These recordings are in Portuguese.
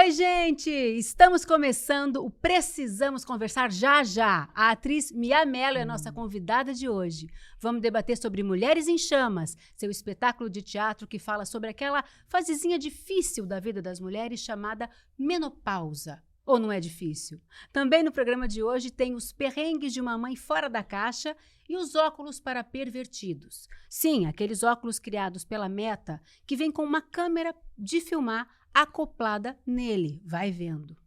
Oi, gente! Estamos começando o Precisamos Conversar já já. A atriz Mia Mello é a nossa convidada de hoje. Vamos debater sobre Mulheres em Chamas, seu espetáculo de teatro que fala sobre aquela fasezinha difícil da vida das mulheres chamada menopausa. Ou não é difícil? Também no programa de hoje tem os perrengues de uma mãe fora da caixa e os óculos para pervertidos. Sim, aqueles óculos criados pela Meta que vem com uma câmera de filmar acoplada nele. Vai vendo.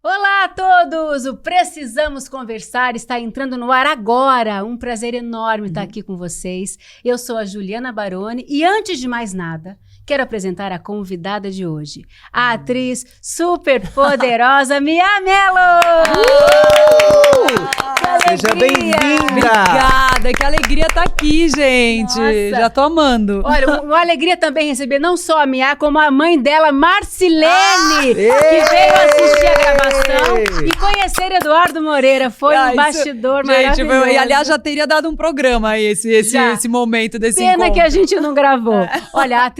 Olá a todos! O Precisamos Conversar está entrando no ar agora. Um prazer enorme estar aqui com vocês. Eu sou a Juliana Baroni e, antes de mais nada, quero apresentar a convidada de hoje, a atriz super poderosa Mia Mello! Seja bem-vinda! Obrigada, que alegria estar aqui, gente. Nossa. Já tô amando. Olha, uma alegria também receber não só a Mia, como a mãe dela, Marcilene, que veio assistir a gravação e conhecer Eduardo Moreira. Foi um bastidor maravilhoso. E aliás, já teria dado um programa aí, esse momento desse Pena encontro. que a gente não gravou. Olha,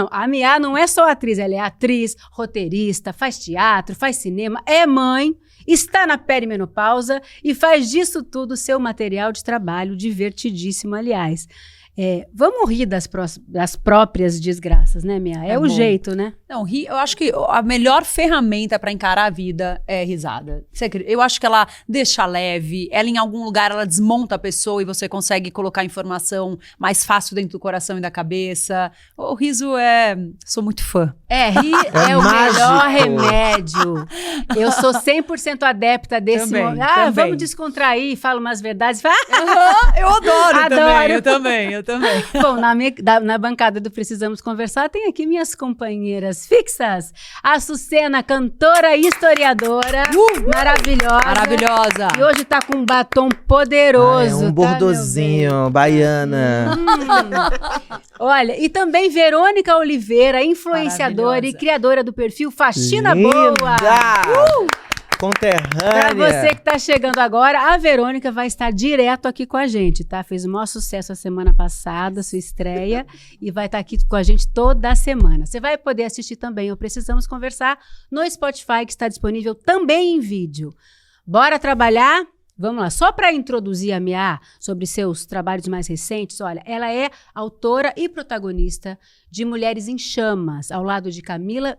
a Mia não é só atriz, ela é atriz, roteirista, faz teatro, faz cinema, é mãe, está na perimenopausa e faz disso tudo seu material de trabalho, divertidíssimo, aliás. Vamos rir das próprias desgraças, né, Mia? É o jeito, né? Não, eu acho que a melhor ferramenta para encarar a vida é risada. Eu acho que ela deixa leve, ela em algum lugar ela desmonta a pessoa e você consegue colocar informação mais fácil dentro do coração e da cabeça. O riso sou muito fã. Rir é o melhor remédio. Eu sou 100% adepta desse Também, momento. também. Vamos descontrair, falo umas verdades. Eu adoro. Também, eu também. Bom, na bancada do Precisamos Conversar tem aqui minhas companheiras fixas. A Sucena, cantora e historiadora, maravilhosa. E hoje tá com um batom poderoso. Um bordozinho, baiana. Olha, e também Verônica Oliveira, influenciadora e criadora do perfil Faxina Boa. Conterrânea. Pra você que tá chegando agora, a Verônica vai estar direto aqui com a gente, tá? Fez o maior sucesso a semana passada, sua estreia, e vai estar aqui com a gente toda a semana. Você vai poder assistir também o Precisamos Conversar no Spotify, que está disponível também em vídeo. Bora trabalhar? Vamos lá, só para introduzir a Mia sobre seus trabalhos mais recentes, olha, ela é autora e protagonista de Mulheres em Chamas, ao lado de Camila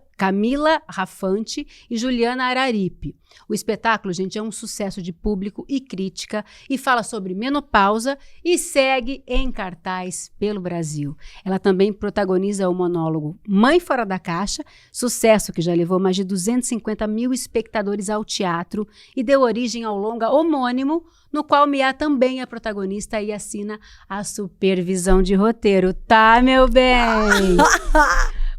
Rafante e Juliana Araripe. O espetáculo, gente, é um sucesso de público e crítica e fala sobre menopausa e segue em cartaz pelo Brasil. Ela também protagoniza o monólogo Mãe Fora da Caixa, sucesso que já levou mais de 250 mil espectadores ao teatro e deu origem ao longa homônimo, no qual Mia também é protagonista e assina a supervisão de roteiro. Tá, meu bem?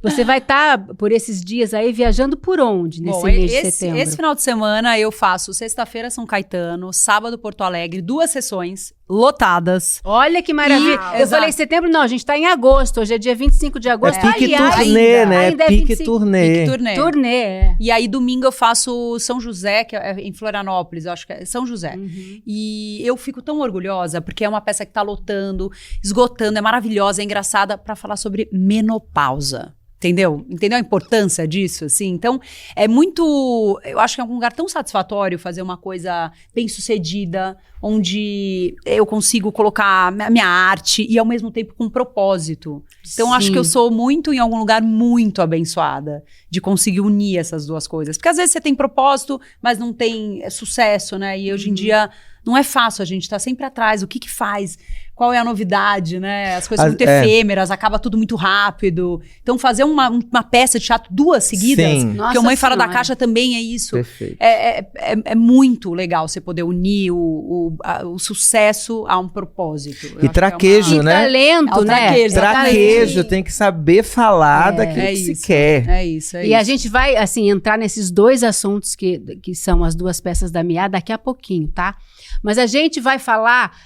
Você vai estar por esses dias aí viajando por onde nesse mês de setembro? Esse final de semana eu faço sexta-feira São Caetano, sábado Porto Alegre, 2 sessões lotadas. Olha que maravilha. Eu falei setembro, não, a gente tá em agosto, hoje é dia 25 de agosto. Pique turnê, né? Pique turnê. E aí domingo eu faço São José, que é em Florianópolis, eu acho que é São José. E eu fico tão orgulhosa, porque é uma peça que tá lotando, esgotando, é maravilhosa, é engraçada, pra falar sobre menopausa. Entendeu? Entendeu a importância disso, assim? Então, é muito... Eu acho que é um lugar tão satisfatório fazer uma coisa bem-sucedida, onde eu consigo colocar a minha arte e, ao mesmo tempo, com propósito. Então, acho que eu sou muito, em algum lugar, muito abençoada de conseguir unir essas duas coisas. Porque, às vezes, você tem propósito, mas não tem sucesso, né? E, hoje em dia, não é fácil. A gente tá sempre atrás. O que faz? Qual é a novidade, né? As coisas são muito efêmeras, acaba tudo muito rápido. Então, fazer uma peça de teatro 2 seguidas, porque o Mãe Fora da Caixa também é isso. Perfeito. É muito legal você poder unir o sucesso a um propósito. E traquejo, né? Talento, né? Traquejo, tem que saber falar daquilo que se quer. É isso. E a gente vai, assim, entrar nesses 2 assuntos que são as 2 peças da Mia daqui a pouquinho, tá? Mas a gente vai falar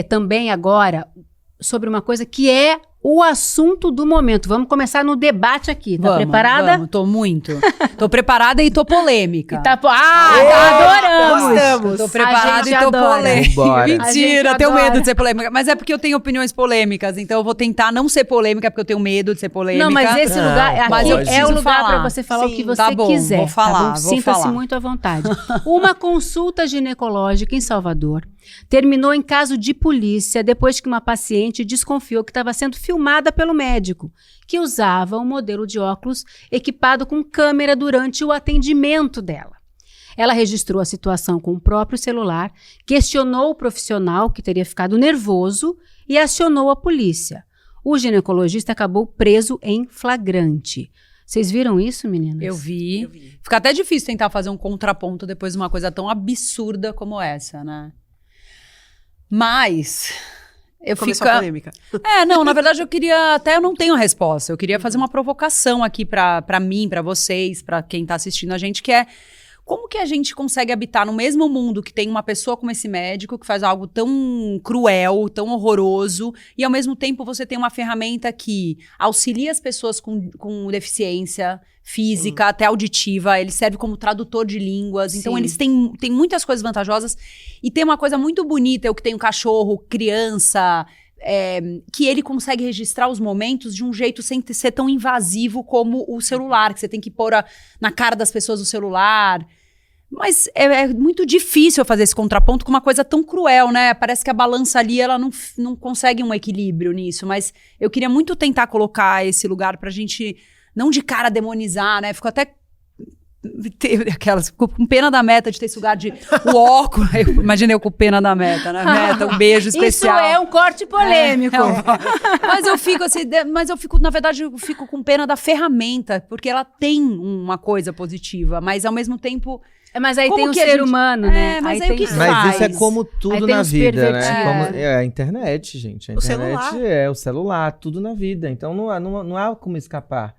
também agora sobre uma coisa que é o assunto do momento. Vamos começar no debate aqui. Tá preparada? Vamos, tô muito. Tô preparada e tô polêmica. Adoramos! Gostamos. Tô preparada e tô polêmica. Vambora. Mentira, A tenho gente medo de ser polêmica. Mas é porque eu tenho opiniões polêmicas, então eu vou tentar não ser polêmica, porque eu tenho medo de ser polêmica. Não, mas esse lugar mas aqui eu é o preciso lugar falar. para você falar o Sim, que você tá bom, quiser. vou falar, tá bom? vou Sinta-se falar. muito à vontade. Uma consulta ginecológica em Salvador terminou em caso de polícia depois que uma paciente desconfiou que estava sendo filmada pelo médico, que usava um modelo de óculos equipado com câmera durante o atendimento dela. Ela registrou a situação com o próprio celular, questionou o profissional, que teria ficado nervoso, e acionou a polícia. O ginecologista acabou preso em flagrante. Vocês viram isso, meninas? Eu vi. Fica até difícil tentar fazer um contraponto depois de uma coisa tão absurda como essa, né? Mas... Começou a polêmica. Não, na verdade eu não tenho a resposta. Eu queria fazer uma provocação aqui pra mim, pra vocês, pra quem tá assistindo a gente, que é como que a gente consegue habitar no mesmo mundo que tem uma pessoa como esse médico, que faz algo tão cruel, tão horroroso, e ao mesmo tempo você tem uma ferramenta que auxilia as pessoas com deficiência física, até auditiva, ele serve como tradutor de línguas, então eles têm muitas coisas vantajosas, e tem uma coisa muito bonita, eu que tenho cachorro, criança... que ele consegue registrar os momentos de um jeito sem ser tão invasivo como o celular, que você tem que pôr na cara das pessoas o celular. Mas é muito difícil fazer esse contraponto com uma coisa tão cruel, né? Parece que a balança ali, ela não consegue um equilíbrio nisso, mas eu queria muito tentar colocar esse lugar pra gente, não de cara demonizar, né? Fico até... Fico com pena da Meta de ter esse lugar de o óculos. Imaginei eu com pena da Meta, né? Meta, um beijo especial. Isso é um corte polêmico. Mas eu fico, na verdade, eu fico com pena da ferramenta, porque ela tem uma coisa positiva, mas ao mesmo tempo... Mas aí como tem o que a ser gente- humano, né? mas aí aí o que tem... faz? Mas isso é como Aí tudo tem na os vida, né? pervertidos. É a internet, gente. A O internet celular. é o celular, tudo na vida. Então não há como escapar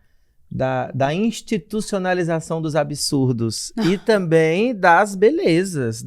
da institucionalização dos absurdos e também das belezas,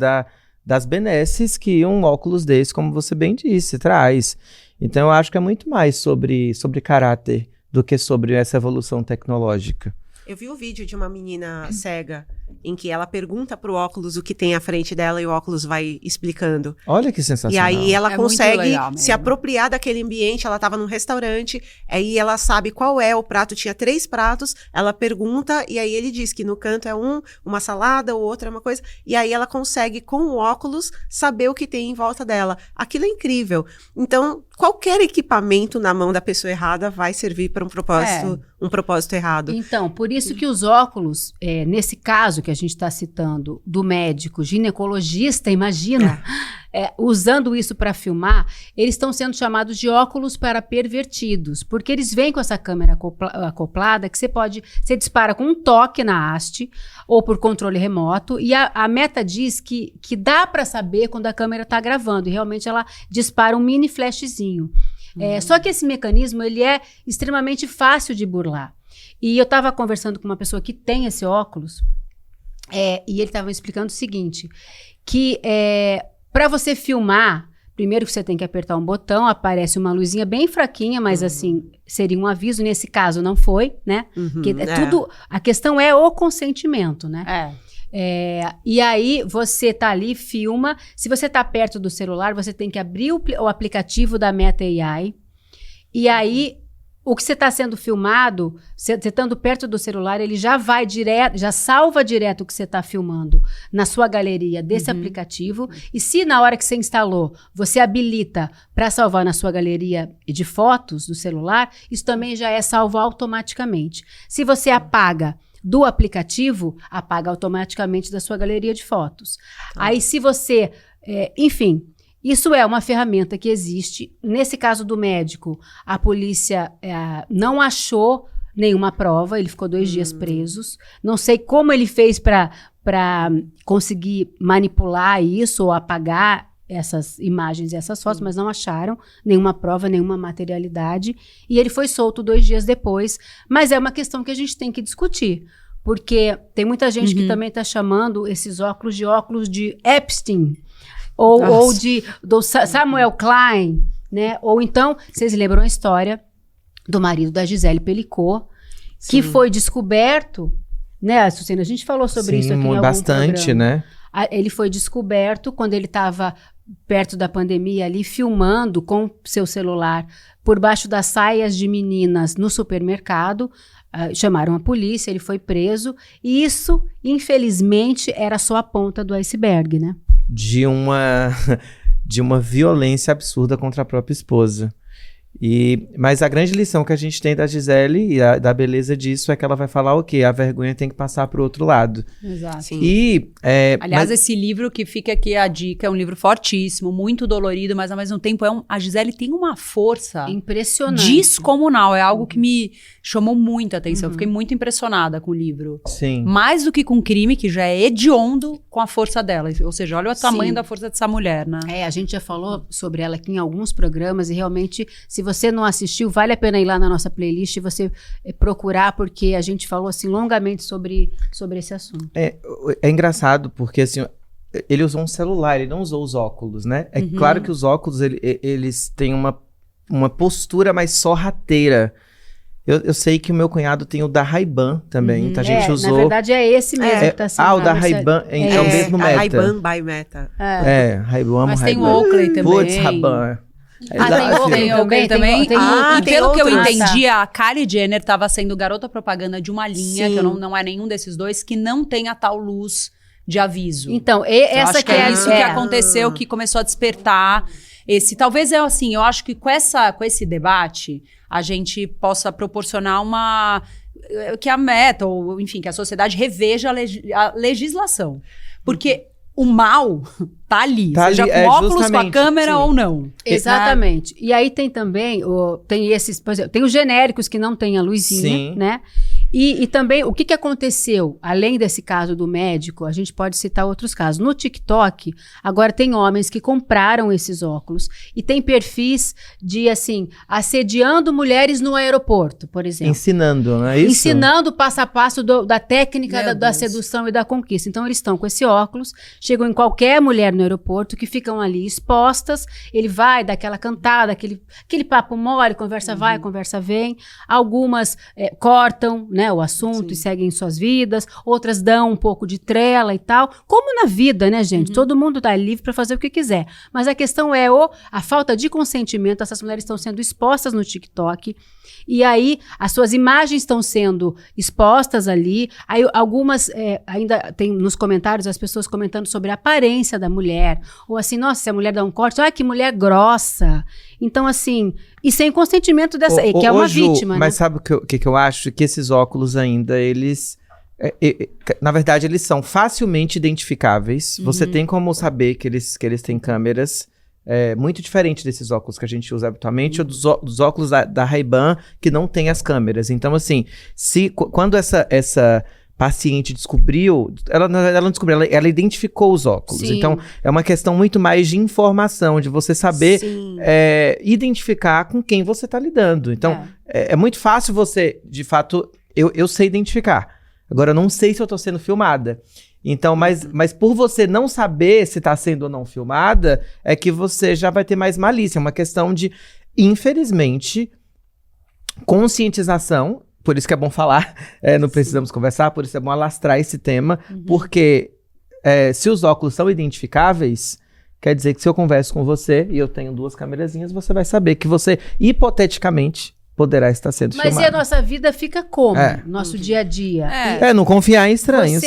das benesses que um óculos desse, como você bem disse, traz. Então eu acho que é muito mais sobre caráter do que sobre essa evolução tecnológica. Eu vi um vídeo de uma menina cega em que ela pergunta pro óculos o que tem à frente dela e o óculos vai explicando. Olha que sensacional. E aí ela É muito consegue legal se mesmo. apropriar daquele ambiente. Ela estava num restaurante, aí ela sabe qual é o prato. Tinha 3 pratos, ela pergunta e aí ele diz que no canto é uma salada, o outro é uma coisa. E aí ela consegue, com o óculos, saber o que tem em volta dela. Aquilo é incrível. Então, qualquer equipamento na mão da pessoa errada vai servir para um propósito errado. Então, por isso que os óculos, nesse caso que a gente está citando, do médico ginecologista, imagina, usando isso para filmar, eles estão sendo chamados de óculos para pervertidos, porque eles vêm com essa câmera acoplada que você dispara com um toque na haste ou por controle remoto, e a Meta diz que dá para saber quando a câmera está gravando, e realmente ela dispara um mini flashzinho. Só que esse mecanismo ele é extremamente fácil de burlar. E eu estava conversando com uma pessoa que tem esse óculos, e ele estava me explicando o seguinte, que para você filmar, primeiro que você tem que apertar um botão, aparece uma luzinha bem fraquinha, mas assim, seria um aviso, nesse caso não foi, né? Porque tudo, a questão é o consentimento, né? E aí você tá ali, filma. Se você tá perto do celular, você tem que abrir o aplicativo da Meta AI. E aí, o que você está sendo filmado, você estando perto do celular, ele já vai direto, já salva direto o que você está filmando na sua galeria desse aplicativo. E se na hora que você instalou, você habilita para salvar na sua galeria de fotos do celular, isso também já é salvo automaticamente. Se você apaga do aplicativo, apaga automaticamente da sua galeria de fotos. Aí se você, enfim, isso é uma ferramenta que existe. Nesse caso do médico, a polícia não achou nenhuma prova, ele ficou 2 dias presos. Não sei como ele fez para conseguir manipular isso ou apagar essas imagens e essas fotos, mas não acharam nenhuma prova, nenhuma materialidade, e ele foi solto 2 dias depois, mas é uma questão que a gente tem que discutir, porque tem muita gente que também está chamando esses óculos de Epstein, ou do Samuel Klein, né? Ou então, vocês lembram a história do marido da Gisele Pelicot, que foi descoberto, né, Sucena? A gente falou sobre isso aqui em algum bastante, programa. né? Ele foi descoberto quando ele estava perto da pandemia ali, filmando com seu celular por baixo das saias de meninas no supermercado. Chamaram a polícia, ele foi preso. E isso, infelizmente, era só a ponta do iceberg, né? De uma violência absurda contra a própria esposa. Mas a grande lição que a gente tem da Gisele e da beleza disso é que ela vai falar o quê? A vergonha tem que passar pro outro lado. Exato. Sim. Aliás, esse livro que fica aqui a dica, é um livro fortíssimo, muito dolorido, mas ao mesmo tempo a Gisele tem uma força impressionante, descomunal. É algo que me chamou muita atenção. Eu fiquei muito impressionada com o livro. Sim. Mais do que com o crime, que já é hediondo, com a força dela. Ou seja, olha o tamanho da força dessa mulher, né? A gente já falou sobre ela aqui em alguns programas e realmente, se você não assistiu, vale a pena ir lá na nossa playlist e você procurar, porque a gente falou assim longamente sobre esse assunto. É engraçado, porque assim, ele usou um celular, ele não usou os óculos, né? É claro que os óculos, eles têm uma postura mais sorrateira. Eu sei que o meu cunhado tem o da Ray-Ban também, então a gente usou... Na verdade é esse mesmo que tá sendo... o da Ray-Ban é o mesmo Meta. Ray-Ban by Meta. Ray-Ban, mas tem o Oakley também. Putz, Ray-Ban. Tem Oakley também. E tem pelo que eu outros. entendi, a Kylie Jenner estava sendo garota propaganda de uma linha, Sim. que não é nenhum desses dois, que não tem a tal luz de aviso. Então, Eu essa acho que é isso que aconteceu, que começou a despertar esse... Talvez assim, eu acho que com esse debate, a gente possa proporcionar que a Meta, ou enfim, que a sociedade reveja a legislação. Porque o mal tá ali, seja com óculos, com a câmera ou não. Exatamente. E aí tem também, tem esses, por exemplo, tem os genéricos que não tem a luzinha, né? E também, o que aconteceu, além desse caso do médico, a gente pode citar outros casos. No TikTok, agora tem homens que compraram esses óculos e tem perfis de, assim, assediando mulheres no aeroporto, por exemplo. Ensinando, não é isso? Ensinando o passo a passo da técnica da Deus. sedução e da conquista. Então, eles estão com esse óculos, chegam em qualquer mulher no aeroporto, que ficam ali expostas, ele vai dar aquela cantada, aquele papo mole, conversa vai, conversa vem. Algumas cortam, né, o assunto e seguem suas vidas, outras dão um pouco de trela e tal, como na vida, né, gente? Todo mundo tá livre para fazer o que quiser, mas a questão é a falta de consentimento. Essas mulheres estão sendo expostas no TikTok, e aí as suas imagens estão sendo expostas ali, aí algumas, ainda tem nos comentários as pessoas comentando sobre a aparência da mulher, ou assim, nossa, se a mulher dá um corte, que mulher grossa. Então, assim, e sem consentimento dessa, que é uma vítima, mas né? sabe o que eu acho? Que esses óculos ainda, eles... na verdade, eles são facilmente identificáveis. Você tem como saber que eles têm câmeras. Muito diferente desses óculos que a gente usa habitualmente, ou dos óculos da Ray-Ban, que não tem as câmeras. Então, assim, quando essa paciente descobriu, ela não descobriu, ela identificou os óculos. Sim. Então, é uma questão muito mais de informação, de você saber identificar com quem você está lidando. Então, é muito fácil você, de fato, eu sei identificar. Agora, eu não sei se eu estou sendo filmada. Então, mas por você não saber se está sendo ou não filmada, é que você já vai ter mais malícia. É uma questão de, infelizmente, conscientização. Por isso que é bom falar, não precisamos conversar, por isso é bom alastrar esse tema, porque se os óculos são identificáveis, quer dizer que se eu converso com você e eu tenho 2 câmerazinhas, você vai saber que você, hipoteticamente, poderá estar sendo filmado. Mas e a nossa vida fica como? Nosso dia a dia. Não confiar em estranhos.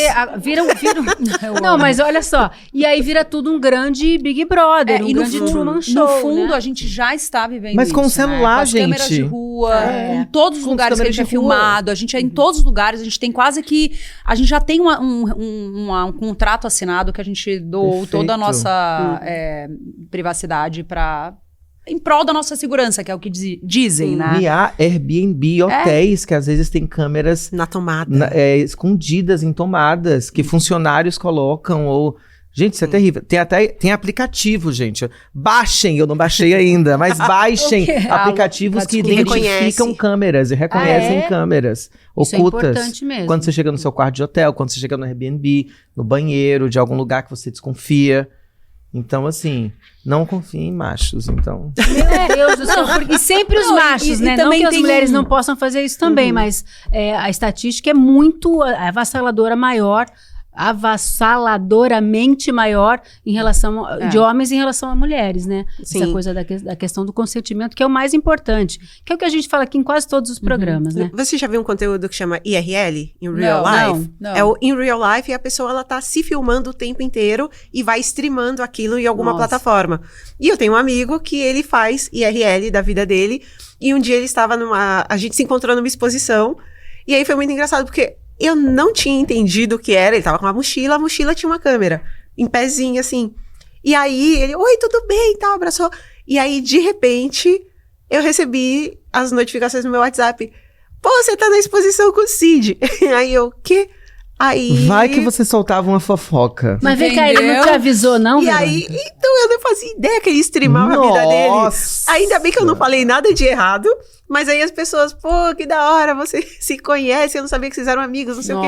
Não, mas olha só. E aí vira tudo um grande Big Brother, um grande Truman Show. No fundo, né? a gente já está vivendo Mas com isso, o celular, com as câmeras gente. de rua, com todos os Com lugares que a câmeras gente é de rua. filmado. A gente é em todos os lugares, a gente tem quase que... A gente já tem um contrato assinado que a gente doou Perfeito. toda a nossa privacidade em prol da nossa segurança, que é o que dizem, né? E há Airbnb, hotéis que às vezes têm câmeras Na tomada. escondidas em tomadas, que funcionários colocam, ou... Gente, isso é terrível. Tem aplicativo, gente. Baixem, eu não baixei ainda, mas baixem aplicativos que identificam câmeras e reconhecem câmeras Isso ocultas. é importante mesmo. Quando você chega no seu quarto de hotel, quando você chega no Airbnb, no banheiro, de algum lugar que você desconfia. Então, assim, não confie em machos, então... Meu Deus do céu, porque sempre os machos, né? Não que as mulheres não possam fazer isso também, mas a estatística é muito avassaladoramente maior em relação de homens em relação a mulheres, né? Sim. Essa coisa da questão do consentimento, que é o mais importante, que é o que a gente fala aqui em quase todos os programas, né? Você já viu um conteúdo que chama IRL? In Real Life? Não. É o In Real Life e a pessoa, ela tá se filmando o tempo inteiro e vai streamando aquilo em alguma plataforma. E eu tenho um amigo que ele faz IRL da vida dele, e um dia ele estava a gente se encontrou numa exposição, e aí foi muito engraçado, porque eu não tinha entendido o que era. Ele tava com uma mochila, a mochila tinha uma câmera, em pezinho, assim. E aí, ele, oi, tudo bem, e tal, abraçou. E aí, de repente, eu recebi as notificações no meu WhatsApp. Pô, você tá na exposição com o Cid. Aí eu, quê? Aí... Vai que você soltava uma fofoca. Mas vem cá, ele não te avisou, não, E aí, então eu não fazia ideia que ele streamava a vida dele. Ainda bem que eu não falei nada de errado. Mas aí as pessoas, pô, que da hora, você se conhece, eu não sabia que vocês eram amigos, não sei o quê.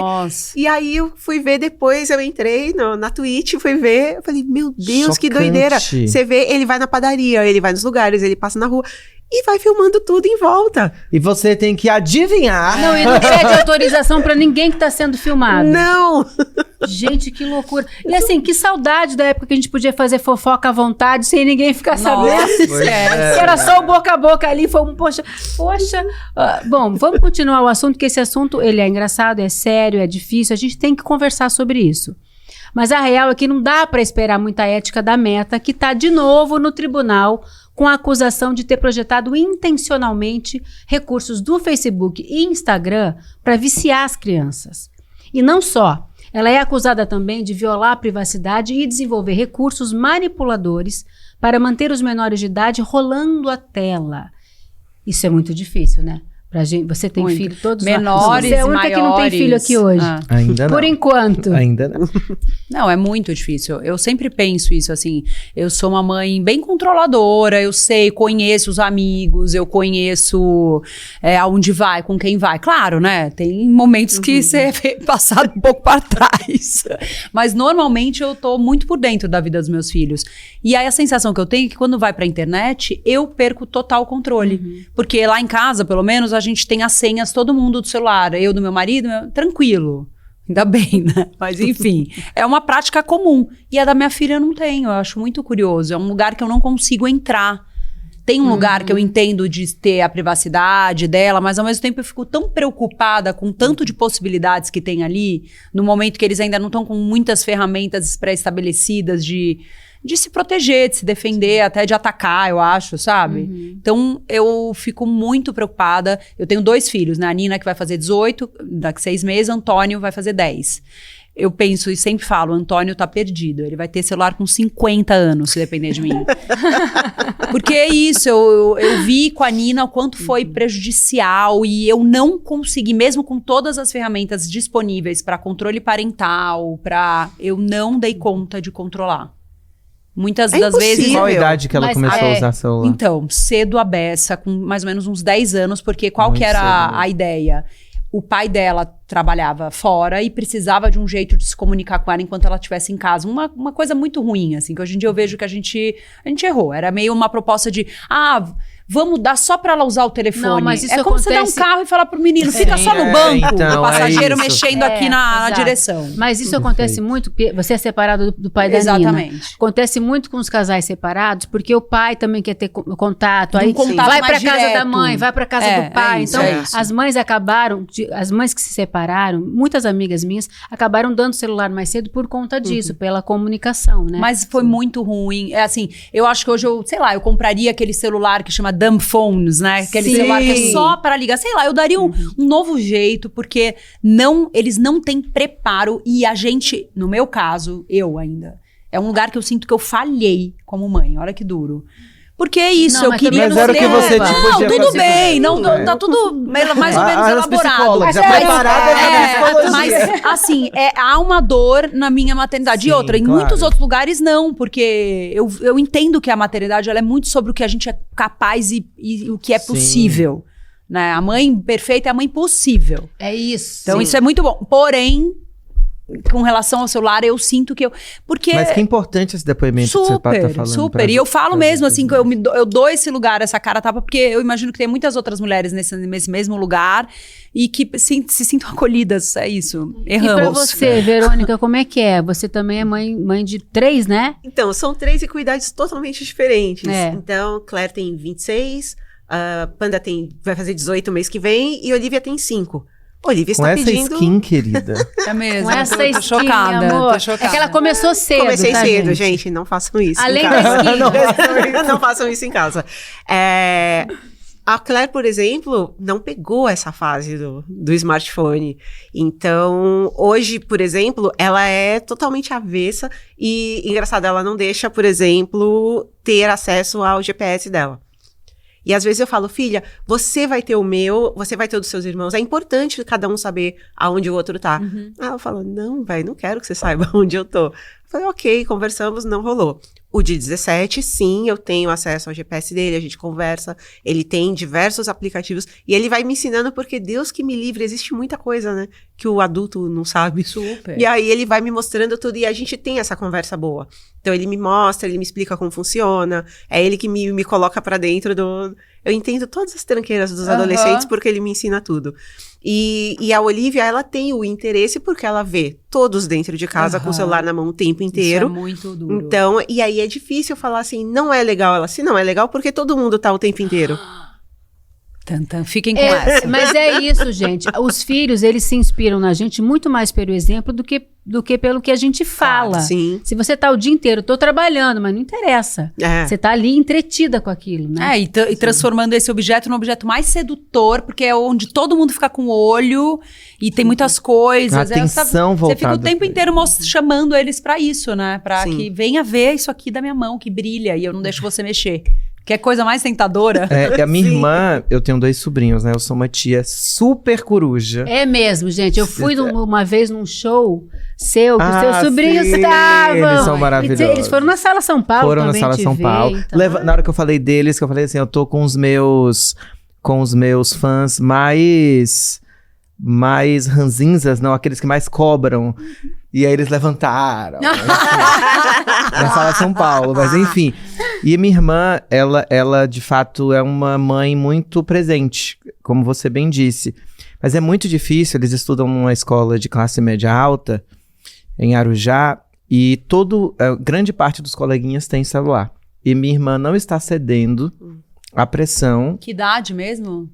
E aí eu fui ver depois, eu entrei na Twitch, fui ver, eu falei, meu Deus, Chocante. que doideira. Você vê, ele vai na padaria, ele vai nos lugares, ele passa na rua e vai filmando tudo em volta. E você tem que adivinhar. Não, e não pede autorização pra ninguém que tá sendo filmado. Não! Gente, que loucura. E assim, que saudade da época que a gente podia fazer fofoca à vontade, sem ninguém ficar sabendo. Pois é. Era só o boca a boca ali, foi um poxa. Bom, vamos continuar o assunto, porque esse assunto, ele é engraçado, é sério, é difícil, a gente tem que conversar sobre isso. Mas a real é que não dá para esperar muita ética da Meta, que tá de novo no tribunal com a acusação de ter projetado intencionalmente recursos do Facebook e Instagram para viciar as crianças. E não só, ela é acusada também de violar a privacidade e desenvolver recursos manipuladores para manter os menores de idade rolando a tela. Isso é muito difícil, né? Pra gente, você tem Muito. filho todos menores, você é a única que não tem filho aqui hoje. Ainda não. Por enquanto. Ainda não. Não, é muito difícil. Eu sempre penso isso, assim, eu sou uma mãe bem controladora, eu sei, conheço os amigos, eu conheço aonde vai, com quem vai. Claro, né, tem momentos que você é passado um pouco para trás, mas normalmente eu tô muito por dentro da vida dos meus filhos. E aí a sensação que eu tenho é que quando vai pra internet, eu perco total controle. Porque lá em casa, pelo menos, a gente tem as senhas, todo mundo do celular, eu do meu marido, tranquilo. Ainda bem, né? Mas enfim, é uma prática comum. E a da minha filha eu não tenho, eu acho muito curioso. É um lugar que eu não consigo entrar. Tem um lugar que eu entendo de ter a privacidade dela, mas ao mesmo tempo eu fico tão preocupada com tanto de possibilidades que tem ali, no momento que eles ainda não estão com muitas ferramentas pré-estabelecidas de se proteger, de se defender, até de atacar, eu acho, sabe? Então, eu fico muito preocupada. Eu tenho 2 filhos, né? A Nina, que vai fazer 18, daqui 6 meses, Antônio vai fazer 10. Eu penso e sempre falo, Antônio tá perdido. Ele vai ter celular com 50 anos, se depender de mim. Porque é isso, eu vi com a Nina o quanto foi prejudicial e eu não consegui, mesmo com todas as ferramentas disponíveis para controle parental, eu não dei conta de controlar. Muitas das vezes... Qual a idade que ela começou a usar celular? Então, cedo a beça, com mais ou menos uns 10 anos, porque qual Muito que era cedo, né? a ideia? O pai dela trabalhava fora e precisava de um jeito de se comunicar com ela enquanto ela estivesse em casa. Uma coisa muito ruim, assim, que hoje em dia eu vejo que a gente errou. Era meio uma proposta de, vamos dar só pra ela usar o telefone. Não, mas isso é como você dar um carro e falar pro menino, fica só no banco, então, o passageiro é isso. mexendo aqui na exato. direção. Mas isso acontece muito, porque você é separado do pai da Nina. Exatamente. Acontece muito com os casais separados, porque o pai também quer ter contato. Aí contato vai pra mais casa da direto. mãe, vai pra casa do pai. isso, Então, é isso. as mães as mães que se separaram, muitas amigas minhas, acabaram dando celular mais cedo por conta disso, pela comunicação, né? Mas foi muito ruim. É assim, eu acho que hoje eu compraria aquele celular que chama dumb phones, né? Aquele Sim. celular que é só para ligar. Sei lá, eu daria um novo jeito, porque eles não têm preparo e a gente, no meu caso, eu ainda, é um lugar que eu sinto que eu falhei como mãe. Olha que duro. Porque é isso, Não, eu mas queria... também Mas era o que você podia tudo fazer. bem, não, tá tudo mais ou menos As elaborado. psicólogas, já preparadas na psicologia. Mas, assim, há uma dor na minha maternidade. Sim, E outra, em claro. muitos outros lugares não, porque eu entendo que a maternidade ela é muito sobre o que a gente é capaz e o que é Sim. possível. Né? A mãe perfeita é a mãe possível. É isso. Então isso é muito bom. Porém, com relação ao celular, eu sinto que eu... Porque Mas que importante esse depoimento que você tá falando. Super. E eu falo mesmo, assim, que eu dou esse lugar, essa cara tapa, porque eu imagino que tem muitas outras mulheres nesse mesmo lugar e que se sintam acolhidas, é isso. Erramos. E pra você, Verônica, como é que é? Você também é mãe de 3, né? Então, são 3 e com idades totalmente diferentes. É. Então, Claire tem 26, Panda vai fazer 18 mês que vem e Olivia tem 5. Olivia Com está essa pedindo... skin, querida. É mesmo. Com essa tô skin, chocada, amor. tô chocada. É que ela começou cedo, Comecei tá, cedo, gente. Não façam isso Além em da casa. skin. Não façam isso em casa. A Claire, por exemplo, não pegou essa fase do smartphone. Então, hoje, por exemplo, ela é totalmente avessa e, engraçado, ela não deixa, por exemplo, ter acesso ao GPS dela. E às vezes eu falo, filha, você vai ter o meu, você vai ter o dos seus irmãos. É importante cada um saber aonde o outro tá. Ela fala, não, velho, não quero que você saiba onde eu tô. Eu falei, ok, conversamos, não rolou. O de 17, sim, eu tenho acesso ao GPS dele, a gente conversa, ele tem diversos aplicativos e ele vai me ensinando porque Deus que me livre, existe muita coisa, né, que o adulto não sabe. Super. E aí ele vai me mostrando tudo e a gente tem essa conversa boa. Então ele me mostra, ele me explica como funciona, é ele que me coloca pra dentro do... Eu entendo todas as tranqueiras dos adolescentes porque ele me ensina tudo. E a Olivia, ela tem o interesse porque ela vê todos dentro de casa com o celular na mão o tempo inteiro. Isso é muito duro. Então, e aí é difícil falar assim, não é legal. Ela, se não é legal, porque todo mundo tá o tempo inteiro. Fiquem com essa. Mas é isso, gente. Os filhos, eles se inspiram na gente muito mais pelo exemplo do que pelo que a gente fala. Sim. Se você tá o dia inteiro, tô trabalhando, mas não interessa. Você tá ali entretida com aquilo, né? E transformando esse objeto num objeto mais sedutor, porque é onde todo mundo fica com o olho e tem muitas coisas. Atenção voltada. Você fica o tempo inteiro chamando eles pra isso, né? Pra que venha ver isso aqui da minha mão, que brilha, e eu não deixo você mexer. Que é coisa mais tentadora. E a minha irmã, eu tenho 2 sobrinhos, né? Eu sou uma tia super coruja. É mesmo, gente. Eu fui uma vez num show seu, que os seus sobrinhos sim, estavam. eles são maravilhosos. Eles foram na Sala São Paulo Foram também na Sala te São ver, Paulo. então. Na hora que eu falei deles, que eu falei assim, eu tô com os meus fãs mais ranzinzas, não, aqueles que mais cobram. E aí eles levantaram. Na Sala São Paulo, mas enfim. E minha irmã, ela de fato é uma mãe muito presente, como você bem disse. Mas é muito difícil, eles estudam numa escola de classe média alta, em Arujá, e grande parte dos coleguinhas tem celular. E minha irmã não está cedendo à pressão. Que idade mesmo?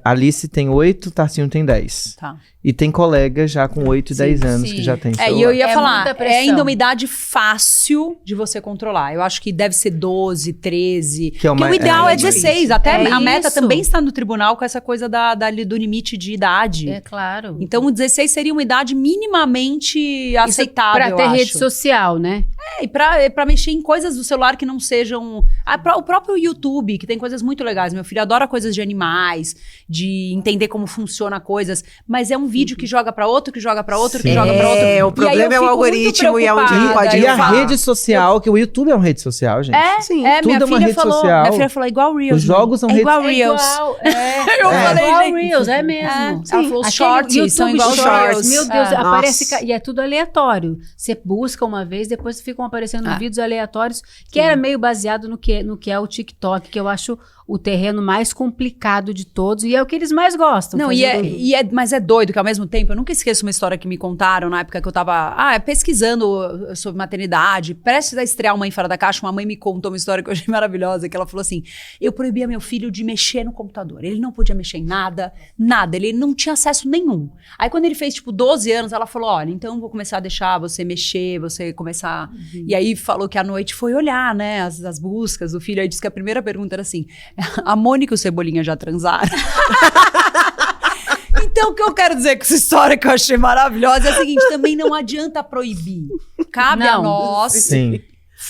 Alice tem 8, Tarcinho tem 10. Tá. E tem colegas já com 8 e 10 anos que já tem celular. E eu ia falar, muita pressão. é ainda uma idade fácil de você controlar. Eu acho que deve ser 12, 13. Que é porque o ideal é 16. difícil. Até É a meta isso. também está no tribunal com essa coisa do limite de idade. É claro. Então, o 16 seria uma idade minimamente aceitável, Pra ter eu rede acho. social, né? E pra mexer em coisas do celular que não sejam... o próprio YouTube, que tem coisas muito legais. Meu filho adora coisas de animais, de entender como funciona coisas. Mas é um vídeo que joga pra outro, que joga pra outro, que Sim. joga pra outro. O problema é o algoritmo e aonde ele pode E a levar. rede social, que o YouTube é uma rede social, gente. Sim. Tudo minha é uma filha rede falou. social. Minha filha falou, é igual Reels. Os jogos são é igual redes- Reels. Eu falei, igual gente. Reels, é mesmo. Ela falou, os Aquele shorts são YouTube igual Shorts. Reels. Meu Deus, É. aparece... Nossa. E é tudo aleatório. Você busca uma vez, depois ficam aparecendo vídeos aleatórios, que era meio baseado no que é o TikTok, que eu acho o terreno mais complicado de todos, e é o que eles mais gostam. Não, mas é doido que ao mesmo tempo, eu nunca esqueço uma história que me contaram na época que eu tava pesquisando sobre maternidade, prestes a estrear Mãe Fora da Caixa, uma mãe me contou uma história que eu achei maravilhosa, que ela falou assim, eu proibia meu filho de mexer no computador, ele não podia mexer em nada, ele não tinha acesso nenhum. Aí quando ele fez, 12 anos, ela falou, olha, então eu vou começar a deixar você mexer, você começar... E aí falou que à noite foi olhar, né, as buscas do filho, aí disse que a primeira pergunta era assim, a Mônica e o Cebolinha já transaram? Então, o que eu quero dizer com essa história que eu achei maravilhosa é o seguinte, também não adianta proibir. Cabe a nós Sim.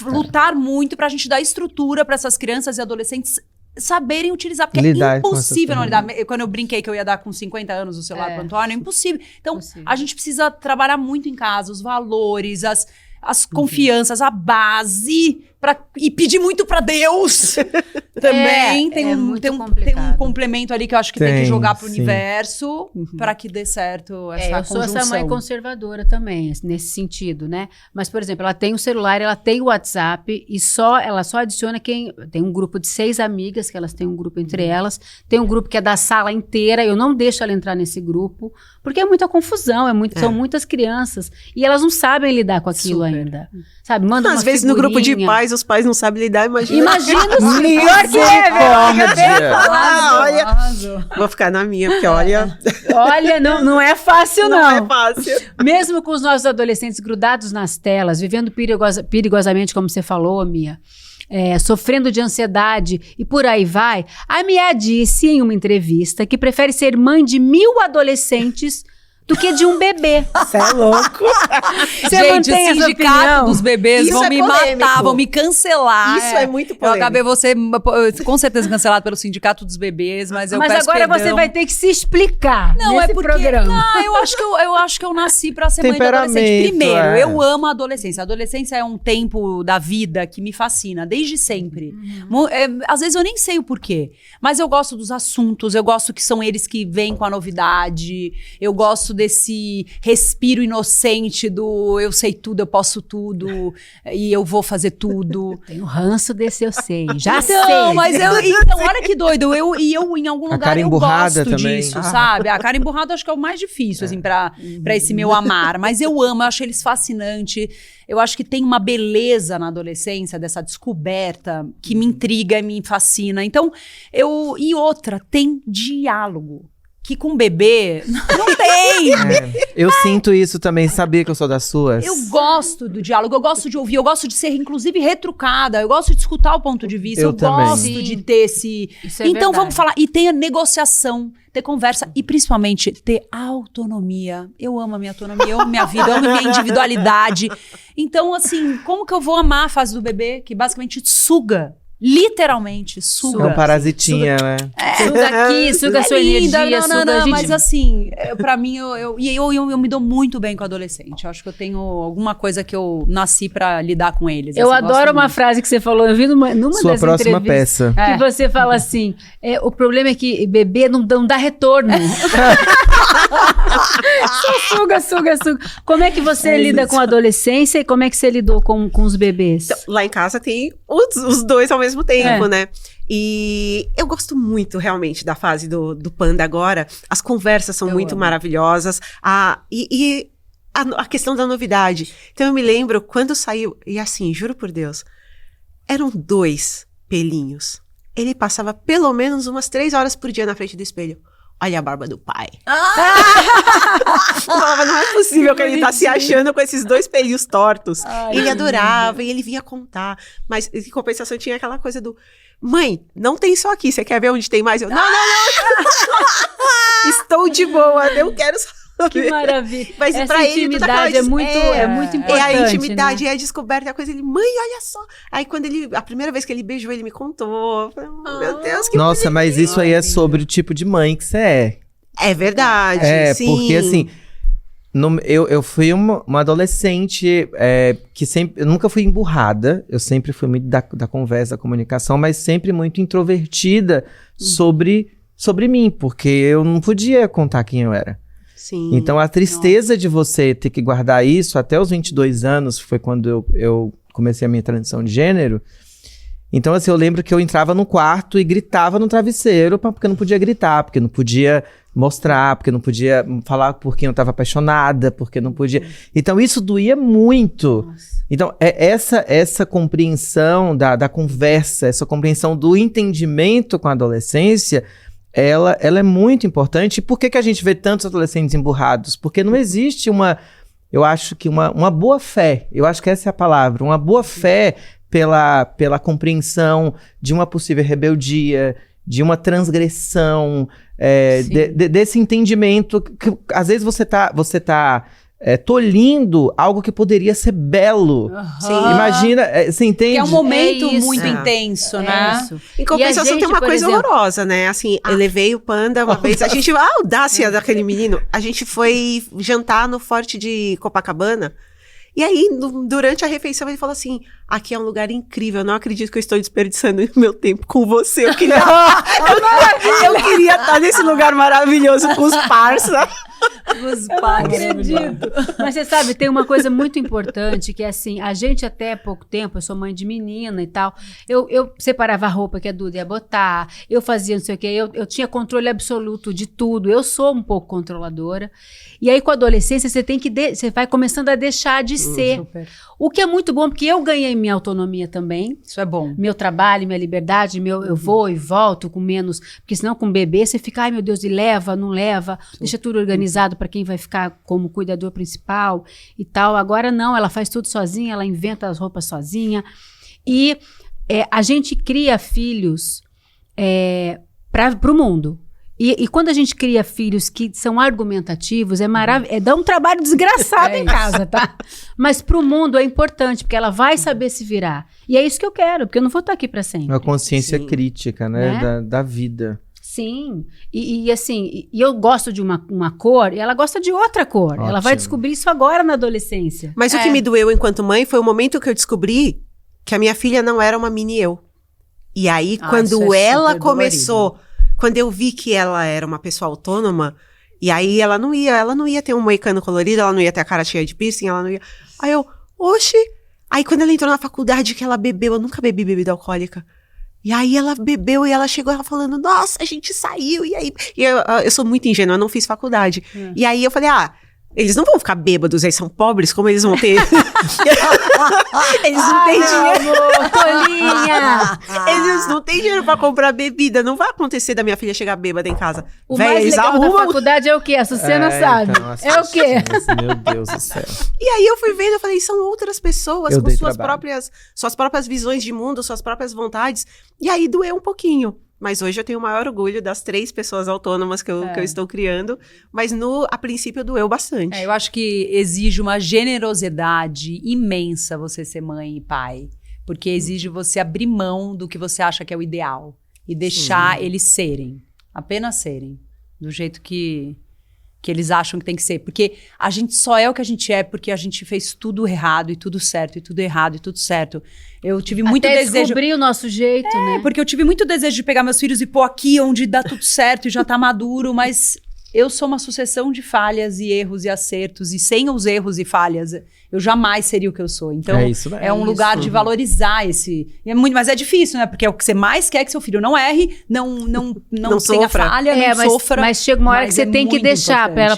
lutar muito pra gente dar estrutura pra essas crianças e adolescentes saberem utilizar, porque Lidar é com essas impossível não coisas. lidar. Quando eu brinquei que eu ia dar com 50 anos o celular pro Antônio, é impossível. Então, Impossível. a gente precisa trabalhar muito em casa, os valores, as confianças, a base e pedir muito pra Deus também. Tem um complemento ali que eu acho que tem que jogar pro universo pra que dê certo essa conjunção. Eu sou essa mãe conservadora também, nesse sentido, né? Mas, por exemplo, ela tem o celular, ela tem o WhatsApp e ela só adiciona quem... Tem um grupo de 6 amigas, que elas têm um grupo entre elas. Tem um grupo que é da sala inteira, eu não deixo ela entrar nesse grupo, porque é muita confusão, são muitas crianças. E elas não sabem lidar com aquilo ainda. Sabe? Manda Às vezes no grupo de pais, os pais não sabem lidar, imagina o pior que é, olha, vou ficar na minha, porque olha... Olha, não é fácil, não. Não é fácil. Mesmo com os nossos adolescentes grudados nas telas, vivendo perigosamente, como você falou, Mia, sofrendo de ansiedade e por aí vai, a Mia disse em uma entrevista que prefere ser mãe de 1000 adolescentes do que de um bebê. Você é louco? Gente, o sindicato dos bebês vão me matar, vão me cancelar. Isso é muito polêmico. Eu acabei você com certeza cancelado pelo sindicato dos bebês, mas eu peço agora perdão. Você vai ter que se explicar nesse programa. Não, eu acho que eu nasci pra ser mãe de adolescente. Primeiro, eu amo a adolescência. A adolescência é um tempo da vida que me fascina, desde sempre. Às vezes eu nem sei o porquê, mas eu gosto dos assuntos, eu gosto que são eles que vêm com a novidade, eu gosto desse respiro inocente do eu sei tudo, eu posso tudo e eu vou fazer tudo. Tem o ranço desse eu sei, já sei. Mas então, olha que doido, eu em algum lugar eu gosto também. disso, sabe? A cara emburrada acho que é o mais difícil, assim, pra esse meu amar, mas eu amo, eu acho eles fascinantes. Eu acho que tem uma beleza na adolescência, dessa descoberta, que me intriga e me fascina. Então, e outra, tem diálogo. Que com bebê não tem. Eu sinto isso também, sabia que eu sou das suas. Eu gosto do diálogo, eu gosto de ouvir, eu gosto de ser, inclusive, retrucada, eu gosto de escutar o ponto de vista, eu gosto de ter esse... Então, vamos falar, e ter a negociação, ter conversa e, principalmente, ter autonomia. Eu amo a minha autonomia, eu amo minha vida, eu amo minha individualidade. Então, assim, como que eu vou amar a fase do bebê, que basicamente suga? Literalmente, suga. É um parasitinha, né? Suga aqui, suga a sua energia, suga a gente. Mas assim, pra mim, eu me dou muito bem com adolescente. Eu acho que eu tenho alguma coisa que eu nasci pra lidar com eles. Eu adoro uma frase que você falou, eu vi numa sua das próxima peça. Que você fala assim, o problema é que bebê não dá retorno. Só suga. Como é que você lida com a adolescência e como é que você lidou com os bebês? Então, lá em casa tem os dois ao mesmo tempo, né? E eu gosto muito, realmente, da fase do Panda agora. As conversas são muito maravilhosas. A questão da novidade. Então, eu me lembro quando saiu... E assim, juro por Deus, eram 2 pelinhos. Ele passava pelo menos umas 3 horas por dia na frente do espelho. Olha a barba do pai. Não é possível que ele tá se achando com esses 2 pelinhos tortos. Ele adorava e ele vinha contar. Mas, em compensação, tinha aquela coisa do... Mãe, não tem só aqui. Você quer ver onde tem mais? Eu, não. Estou de boa, não quero saber. Que maravilha. Mas essa pra ele, intimidade é muito importante. É a intimidade, é a descoberta, a coisa. Ele, mãe, olha só. Aí quando a primeira vez que ele beijou, ele me contou. Eu falei, meu Deus, que Nossa, mas isso aí é sobre o tipo de mãe que você é. É verdade, sim. Porque assim, eu fui uma adolescente que sempre, eu nunca fui emburrada. Eu sempre fui muito da conversa, da comunicação, mas sempre muito introvertida sobre mim, porque eu não podia contar quem eu era. Sim. Então, a tristeza de você ter que guardar isso até os 22 anos, foi quando eu comecei a minha transição de gênero. Então, assim, eu lembro que eu entrava no quarto e gritava no travesseiro, porque não podia gritar, porque não podia mostrar, porque não podia falar por quem eu estava apaixonada, porque não podia... Então, isso doía muito. Nossa. Então, essa compreensão da conversa, essa compreensão do entendimento com a adolescência... Ela é muito importante. E por que a gente vê tantos adolescentes emburrados? Porque não existe eu acho que uma boa fé, eu acho que essa é a palavra, uma boa fé pela compreensão de uma possível rebeldia, de uma transgressão, desse entendimento que às vezes você tá tolhindo algo que poderia ser belo. Sim. Imagina, você entende? Que é um momento muito intenso, né? Isso. Em compensação, tem uma coisa horrorosa, né? Assim, eu levei o Panda uma vez, a audácia daquele menino, a gente foi jantar no Forte de Copacabana, E aí, durante a refeição, ele falou assim, aqui é um lugar incrível, eu não acredito que eu estou desperdiçando meu tempo com você. Eu queria estar nesse lugar maravilhoso com os parça. Eu não acredito. Mas você sabe, tem uma coisa muito importante, que é assim, a gente até pouco tempo, eu sou mãe de menina e tal, eu separava a roupa que a Duda ia botar, eu fazia não sei o quê, eu tinha controle absoluto de tudo, eu sou um pouco controladora. E aí com a adolescência você vai começando a deixar de ser. Super. O que é muito bom, porque eu ganhei minha autonomia também. Isso é bom. Meu trabalho, minha liberdade, eu vou e volto com menos, porque senão com bebê você fica, ai meu Deus, e leva, não leva, deixa tudo organizado para quem vai ficar como cuidador principal e tal. Agora não, ela faz tudo sozinha, ela inventa as roupas sozinha. E a gente cria filhos para o mundo. E quando a gente cria filhos que são argumentativos, dá um trabalho desgraçado em casa, tá? Mas pro mundo é importante, porque ela vai saber se virar. E é isso que eu quero, porque eu não vou estar aqui para sempre. Uma consciência crítica, né? Da vida. Sim. E assim, eu gosto de uma cor e ela gosta de outra cor. Ótimo. Ela vai descobrir isso agora na adolescência. Mas o que me doeu enquanto mãe foi o momento que eu descobri que a minha filha não era uma mini eu. E aí, quando ela começou... Dolorido. Quando eu vi que ela era uma pessoa autônoma, e aí ela não ia ter um moicano colorido, ela não ia ter a cara cheia de piercing, ela não ia... Aí eu, oxe! Aí quando ela entrou na faculdade, que ela bebeu, eu nunca bebi bebida alcoólica. E aí ela bebeu e ela chegou ela falando, nossa, a gente saiu, e aí... E eu sou muito ingênua, eu não fiz faculdade. E aí eu falei, eles não vão ficar bêbados, eles são pobres, como eles vão ter... Eles não têm dinheiro. Tolinha! Eles não têm dinheiro pra comprar bebida. Não vai acontecer da minha filha chegar bêbada em casa. O mais legal da faculdade é o quê? A Sucena sabe. Então, é o quê? Meu Deus do céu. E aí eu fui vendo, eu falei, são outras pessoas com suas trabalho. suas próprias visões de mundo, suas próprias vontades. E aí doeu um pouquinho. Mas hoje eu tenho o maior orgulho das 3 pessoas autônomas que eu estou criando. Mas a princípio doeu bastante. Eu acho que exige uma generosidade imensa você ser mãe e pai. Porque exige você abrir mão do que você acha que é o ideal. E deixar eles serem. Apenas serem. Do jeito que eles acham que tem que ser. Porque a gente só é o que a gente é porque a gente fez tudo errado e tudo certo, e tudo errado e tudo certo. Eu tive muito desejo... descobrir o nosso jeito, né? Porque eu tive muito desejo de pegar meus filhos e pôr aqui onde dá tudo certo e já tá maduro, mas eu sou uma sucessão de falhas e erros e acertos, e sem os erros e falhas, eu jamais seria o que eu sou. Então, é um lugar de valorizar esse... Mas é difícil, né? Porque é o que você mais quer que seu filho não erre, não tenha falha, não sofra. Mas chega uma hora que você tem que deixar para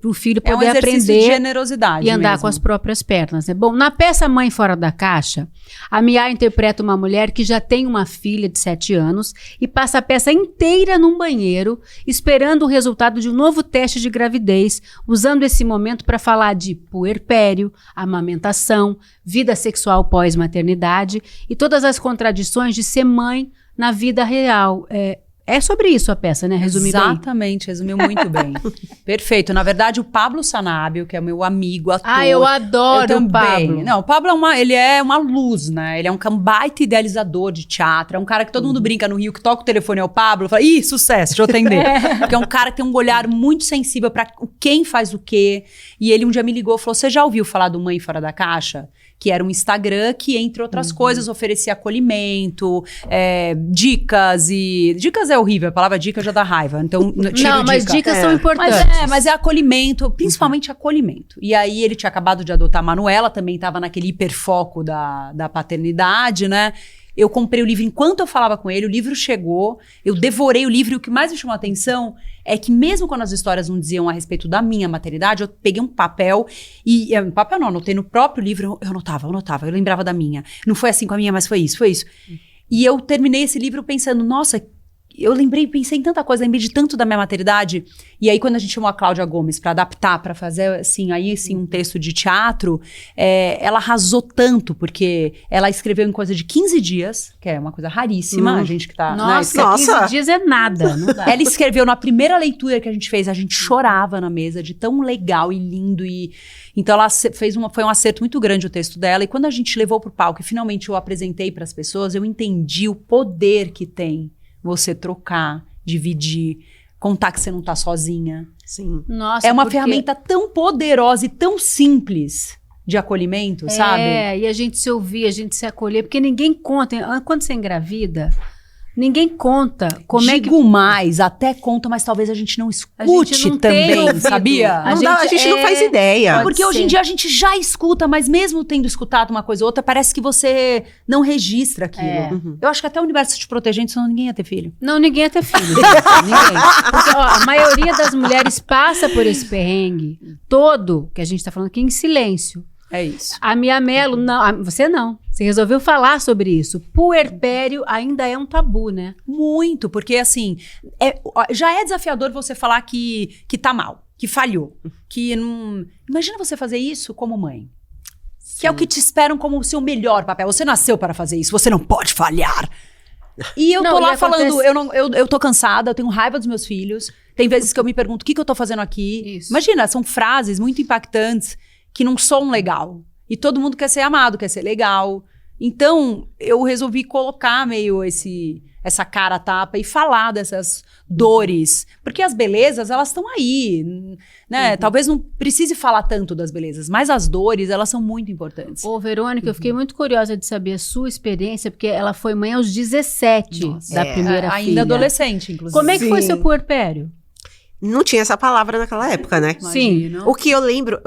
o filho poder aprender de generosidade e andar com as próprias pernas. Né? Bom, na peça Mãe Fora da Caixa, a Mia interpreta uma mulher que já tem uma filha de 7 anos e passa a peça inteira num banheiro, esperando o resultado de um novo teste de gravidez, usando esse momento para falar de puerpério, amamentação, vida sexual pós-maternidade e todas as contradições de ser mãe na vida real. É sobre isso a peça, né? Resumindo Exatamente, resumiu muito bem. Perfeito. Na verdade, o Pablo Sanabio, que é meu amigo, ator... eu adoro o Pablo. Não, o Pablo ele é uma luz, né? Ele é um baita idealizador de teatro. É um cara que todo mundo brinca no Rio, que toca o telefone ao Pablo, fala, ih, sucesso, deixa eu atender. Porque é um cara que tem um olhar muito sensível pra quem faz o quê. E ele um dia me ligou e falou, você já ouviu falar do Mãe Fora da Caixa? Que era um Instagram que, entre outras coisas, oferecia acolhimento, dicas e... Dicas é horrível, a palavra dica já dá raiva, então não, mas dicas são importantes. Mas é acolhimento, principalmente acolhimento. E aí ele tinha acabado de adotar a Manuela, também estava naquele hiperfoco da paternidade, né? Eu comprei o livro enquanto eu falava com ele, o livro chegou, eu devorei o livro e o que mais me chamou a atenção é que mesmo quando as histórias não diziam a respeito da minha maternidade, eu peguei um papel e... papel não, anotei no próprio livro, eu anotava, eu lembrava da minha. Não foi assim com a minha, mas foi isso. E eu terminei esse livro pensando, nossa... pensei em tanta coisa, lembrei de tanto da minha maternidade. E aí, quando a gente chamou a Cláudia Gomes para adaptar, para fazer, assim, um texto de teatro, ela arrasou tanto, porque ela escreveu em coisa de 15 dias, que é uma coisa raríssima, a gente que tá... Nossa, 15 dias é nada, não dá. Ela escreveu na primeira leitura que a gente fez, a gente chorava na mesa, de tão legal e lindo, então ela foi um acerto muito grande o texto dela, e quando a gente levou pro palco e finalmente eu apresentei para as pessoas, eu entendi o poder que tem você trocar, dividir, contar que você não tá sozinha. Sim. Nossa, é uma ferramenta tão poderosa e tão simples. de acolhimento, sabe? E a gente se ouvir, a gente se acolher, porque ninguém conta, quando você engravida, ninguém conta como é que... Digo mais, até conta, mas talvez a gente não escute não tem também, ouvido. sabia? A gente não faz ideia. Pode Porque hoje ser. em dia a gente já escuta, mas mesmo tendo escutado uma coisa ou outra, parece que você não registra aquilo. É. Eu acho que até o universo te protegendo, senão ninguém ia ter filho. Não, ninguém ia ter filho. Ninguém. Porque, ó, a maioria das mulheres passa por esse perrengue todo, que a gente tá falando aqui, em silêncio. É isso. A Mia Mello, não, você não. Você resolveu falar sobre isso. Puerpério ainda é um tabu, né? Muito, porque assim, já é desafiador você falar que tá mal, que falhou, que não... Imagina você fazer isso como mãe. Que é o que te esperam como o seu melhor papel. Você nasceu para fazer isso, você não pode falhar. E eu tô lá falando, eu tô cansada, eu tenho raiva dos meus filhos. Tem vezes que eu me pergunto, o que eu tô fazendo aqui? Isso. Imagina, são frases muito impactantes que não soam legal. E todo mundo quer ser amado, quer ser legal. Então, eu resolvi colocar meio essa cara a tapa e falar dessas dores. Porque as belezas, elas estão aí, né? Talvez não precise falar tanto das belezas, mas as dores, elas são muito importantes. Ô, Verônica, eu fiquei muito curiosa de saber a sua experiência, porque ela foi mãe aos 17 da primeira filha. Ainda adolescente, inclusive. Como é que foi Sim. seu puerpério? Não tinha essa palavra naquela época, né? Sim. O que eu lembro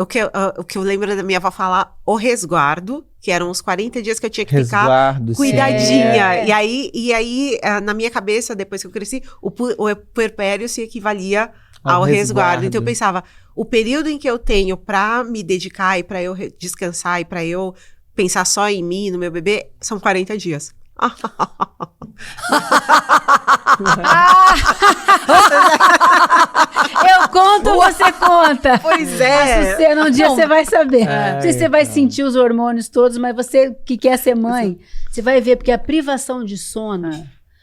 da minha avó falar, o resguardo, que eram uns 40 dias que eu tinha que ficar Resguardo, cuidadinha. E aí, na minha cabeça, depois que eu cresci, o puerpério se equivalia ao resguardo. Então eu pensava, o período em que eu tenho pra me dedicar e pra eu descansar e pra eu pensar só em mim, no meu bebê, são 40 dias. Eu conto ou você conta? Pois é. Um dia você vai saber. É, Não sei se você vai sentir os hormônios todos, mas você que quer ser mãe, você vai ver, porque a privação de sono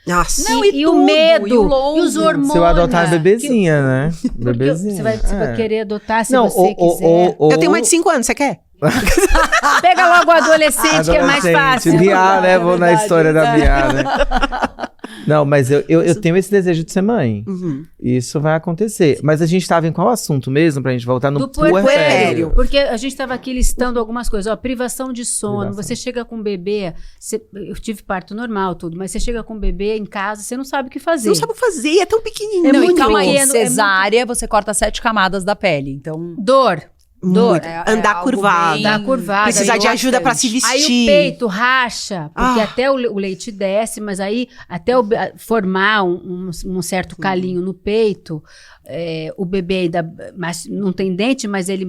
Nossa. Não, e o tudo, medo, e o longo. e os hormônios. Se eu adotar bebezinha, né? Porque Bebezinha. Você vai querer adotar se Não, você quiser. Eu tenho mais de 5 anos, você quer? Pega logo o adolescente, que é mais fácil. Bia, né? Vou na verdade. história da Bia, né? Não, mas eu tenho esse desejo de ser mãe. Uhum. Isso vai acontecer. Mas a gente tava em qual assunto mesmo, pra gente voltar no Do puerpério? puerpério. Porque a gente estava aqui listando algumas coisas. Ó, privação de sono. Privação. Você chega com um bebê. Eu tive parto normal, tudo. Mas você chega com um bebê em casa, você não sabe o que Você fazer. não sabe o que fazer, é tão pequenininho. É Não, muito e calma aí, pequeno, cesárea, você corta 7 camadas da pele, então... Dor. Muito. É Andar algo curvado. bem- Andar curvada. Precisar de ajuda pra se vestir. Aí o peito racha, porque Ah. até o leite desce, mas aí até formar um certo calinho no peito, o bebê ainda não tem dente, mas ele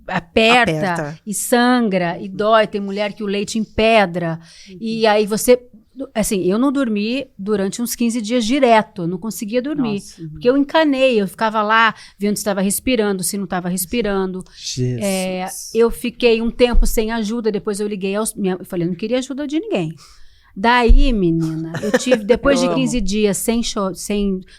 aperta e sangra e dói. Tem mulher que o leite empedra. E aí você... Assim, eu não dormi durante uns 15 dias direto, eu não conseguia dormir. Nossa. Porque eu encanei, eu ficava lá vendo se estava respirando, se não estava respirando. Jesus. Eu fiquei um tempo sem ajuda, depois eu liguei eu falei, eu não queria ajuda de ninguém. Daí, menina, eu tive, depois de 15 dias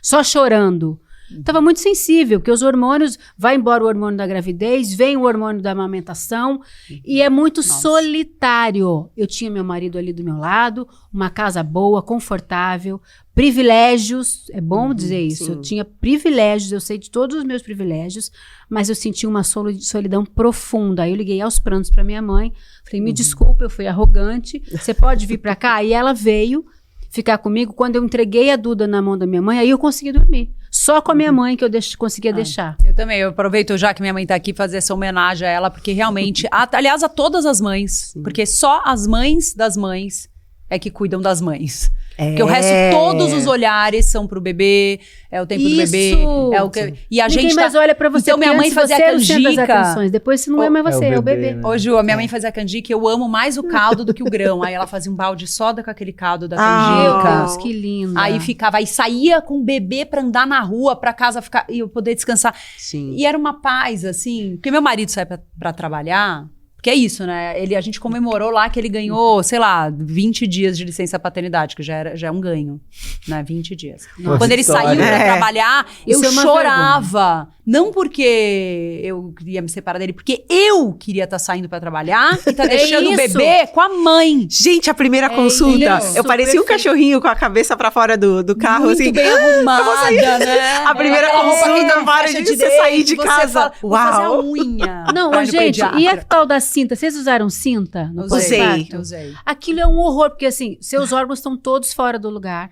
só chorando, estava muito sensível, porque os hormônios, vai embora o hormônio da gravidez, vem o hormônio da amamentação, e é muito solitário. Eu tinha meu marido ali do meu lado, uma casa boa, confortável, privilégios, é bom dizer isso, sim. eu tinha privilégios, eu sei de todos os meus privilégios, mas eu senti uma solidão profunda. Aí eu liguei aos prantos para minha mãe, falei, me desculpa, eu fui arrogante, você pode vir para cá? E ela veio ficar comigo. Quando eu entreguei a Duda na mão da minha mãe, aí eu consegui dormir. Só com a minha mãe que eu conseguia deixar. Eu também, eu aproveito já que minha mãe tá aqui fazer essa homenagem a ela, porque realmente, aliás, a todas as mães, porque só as mães das mães é que cuidam das mães. Porque o resto, todos os olhares são pro bebê, é o tempo do bebê, é o que... E a Ninguém gente mais olha pra você. Então minha mãe fazia você é o centro das canjica. atenções. Depois você não é mais você, é o bebê. né? Ô, Ju, a minha mãe fazia canjica, eu amo mais o caldo do que o grão. Aí ela fazia um balde soda com aquele caldo da Meu canjica. Deus, que linda. Aí ficava, aí saía com o bebê pra andar na rua, pra casa ficar, e eu poder descansar. Sim. E era uma paz, assim, porque meu marido sai pra trabalhar, porque é isso, né? A gente comemorou lá que ele ganhou, sei lá, 20 dias de licença paternidade, que já é um ganho, né? 20 dias. Nossa, Quando ele saiu pra É. trabalhar, eu Isso é uma chorava. Não porque eu queria me separar dele, porque eu queria estar saindo pra trabalhar e tá deixando o isso. bebê com a mãe. Gente, a primeira consulta, isso, eu parecia um perfeito. cachorrinho com a cabeça pra fora do carro, Muito assim. bem arrumada, né? A primeira Aquela roupa que consulta, não para fecha de você sair de você casa. fala, vou fazer a Uau. unha. Não, pra ô, ir no gente, pediatra. e a tal da cinta. Vocês usaram cinta no Usei. pós-parto? Eu usei. Aquilo é um horror, porque assim, seus órgãos estão todos fora do lugar,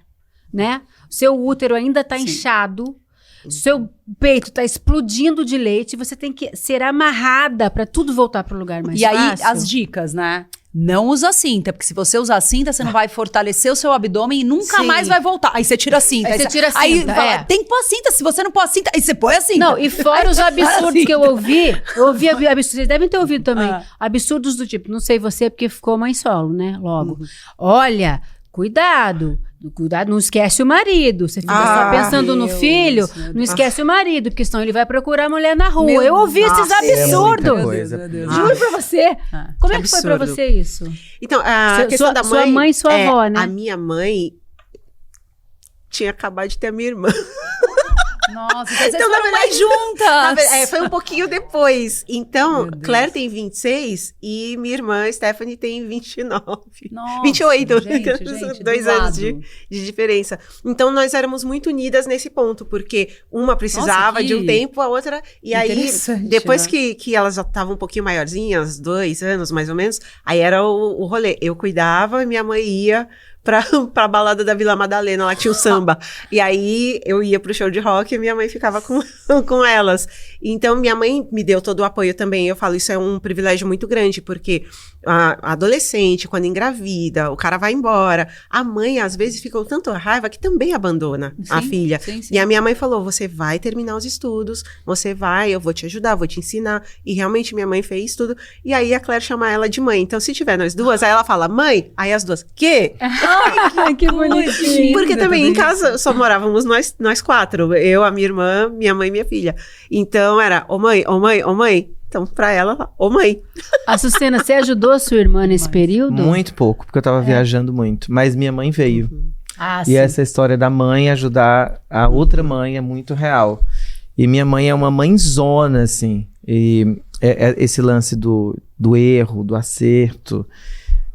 né? Seu útero ainda tá Sim. inchado, seu peito tá explodindo de leite, você tem que ser amarrada pra tudo voltar pro lugar mais E aí, fácil. as dicas, né? Não usa cinta, porque se você usar cinta, você não vai fortalecer o seu abdômen e nunca Sim. mais vai voltar. Aí você tira a cinta. Aí você tira a Aí cinta, fala, é. tem que pôr a cinta. Se você não pôr a cinta, aí você põe a cinta. Não, e fora os absurdos que eu ouvi absurdos, vocês devem ter ouvido também, Ah. absurdos do tipo, não sei você, porque ficou mãe solo, né, logo. Uhum. Olha, cuidado, não esquece o marido, você fica só pensando no Deus, filho, meu não Deus. esquece o marido, porque senão ele vai procurar a mulher na rua. Meu Eu ouvi esses nossa, é absurdos. muita coisa. Meu Deus. Juro pra você. Ah, Como é que que foi pra absurdo. você isso? Então, a Sua- questão sua- da sua mãe... mãe e sua avó, né? A minha mãe tinha acabado de ter a minha irmã. Nossa, então vocês Então, na foram verdade- mais juntas. Foi um pouquinho depois. Então, Meu Deus. Claire tem 26 e minha irmã Stephanie tem 29. Nossa, 28, gente, 2 do anos lado. de diferença. Então, nós éramos muito unidas nesse ponto, porque uma precisava Nossa, que de um tempo, a outra... E aí, interessante, depois né? que elas já estavam um pouquinho maiorzinhas, 2 anos mais ou menos, aí era o rolê. Eu cuidava e minha mãe ia pra balada da Vila Madalena, lá tinha o samba. E aí, eu ia pro show de rock e minha mãe ficava com elas. Então, minha mãe me deu todo o apoio também. Eu falo, isso é um privilégio muito grande, porque a adolescente, quando engravida, o cara vai embora. A mãe, às vezes, fica com tanta raiva que também abandona a Sim, filha. sim, sim. E a minha mãe falou, você vai terminar os estudos, você vai, eu vou te ajudar, vou te ensinar. E realmente minha mãe fez tudo. E aí a Claire chama ela de mãe. Então, se tiver nós duas, aí ela fala, mãe, aí as duas, quê? Ai, que bonitinho. Porque Linda, também tudo em casa só morávamos nós quatro. Eu, a minha irmã, minha mãe e minha filha. Então era, ô mãe, ô mãe, ô mãe. Então pra ela, ô mãe. Açucena, você ajudou a sua irmã nesse período? Muito pouco, porque eu tava viajando muito. Mas minha mãe veio. Ah, E essa história da mãe ajudar a outra mãe é muito real. E minha mãe é uma mãezona, assim. E esse lance do erro, do acerto.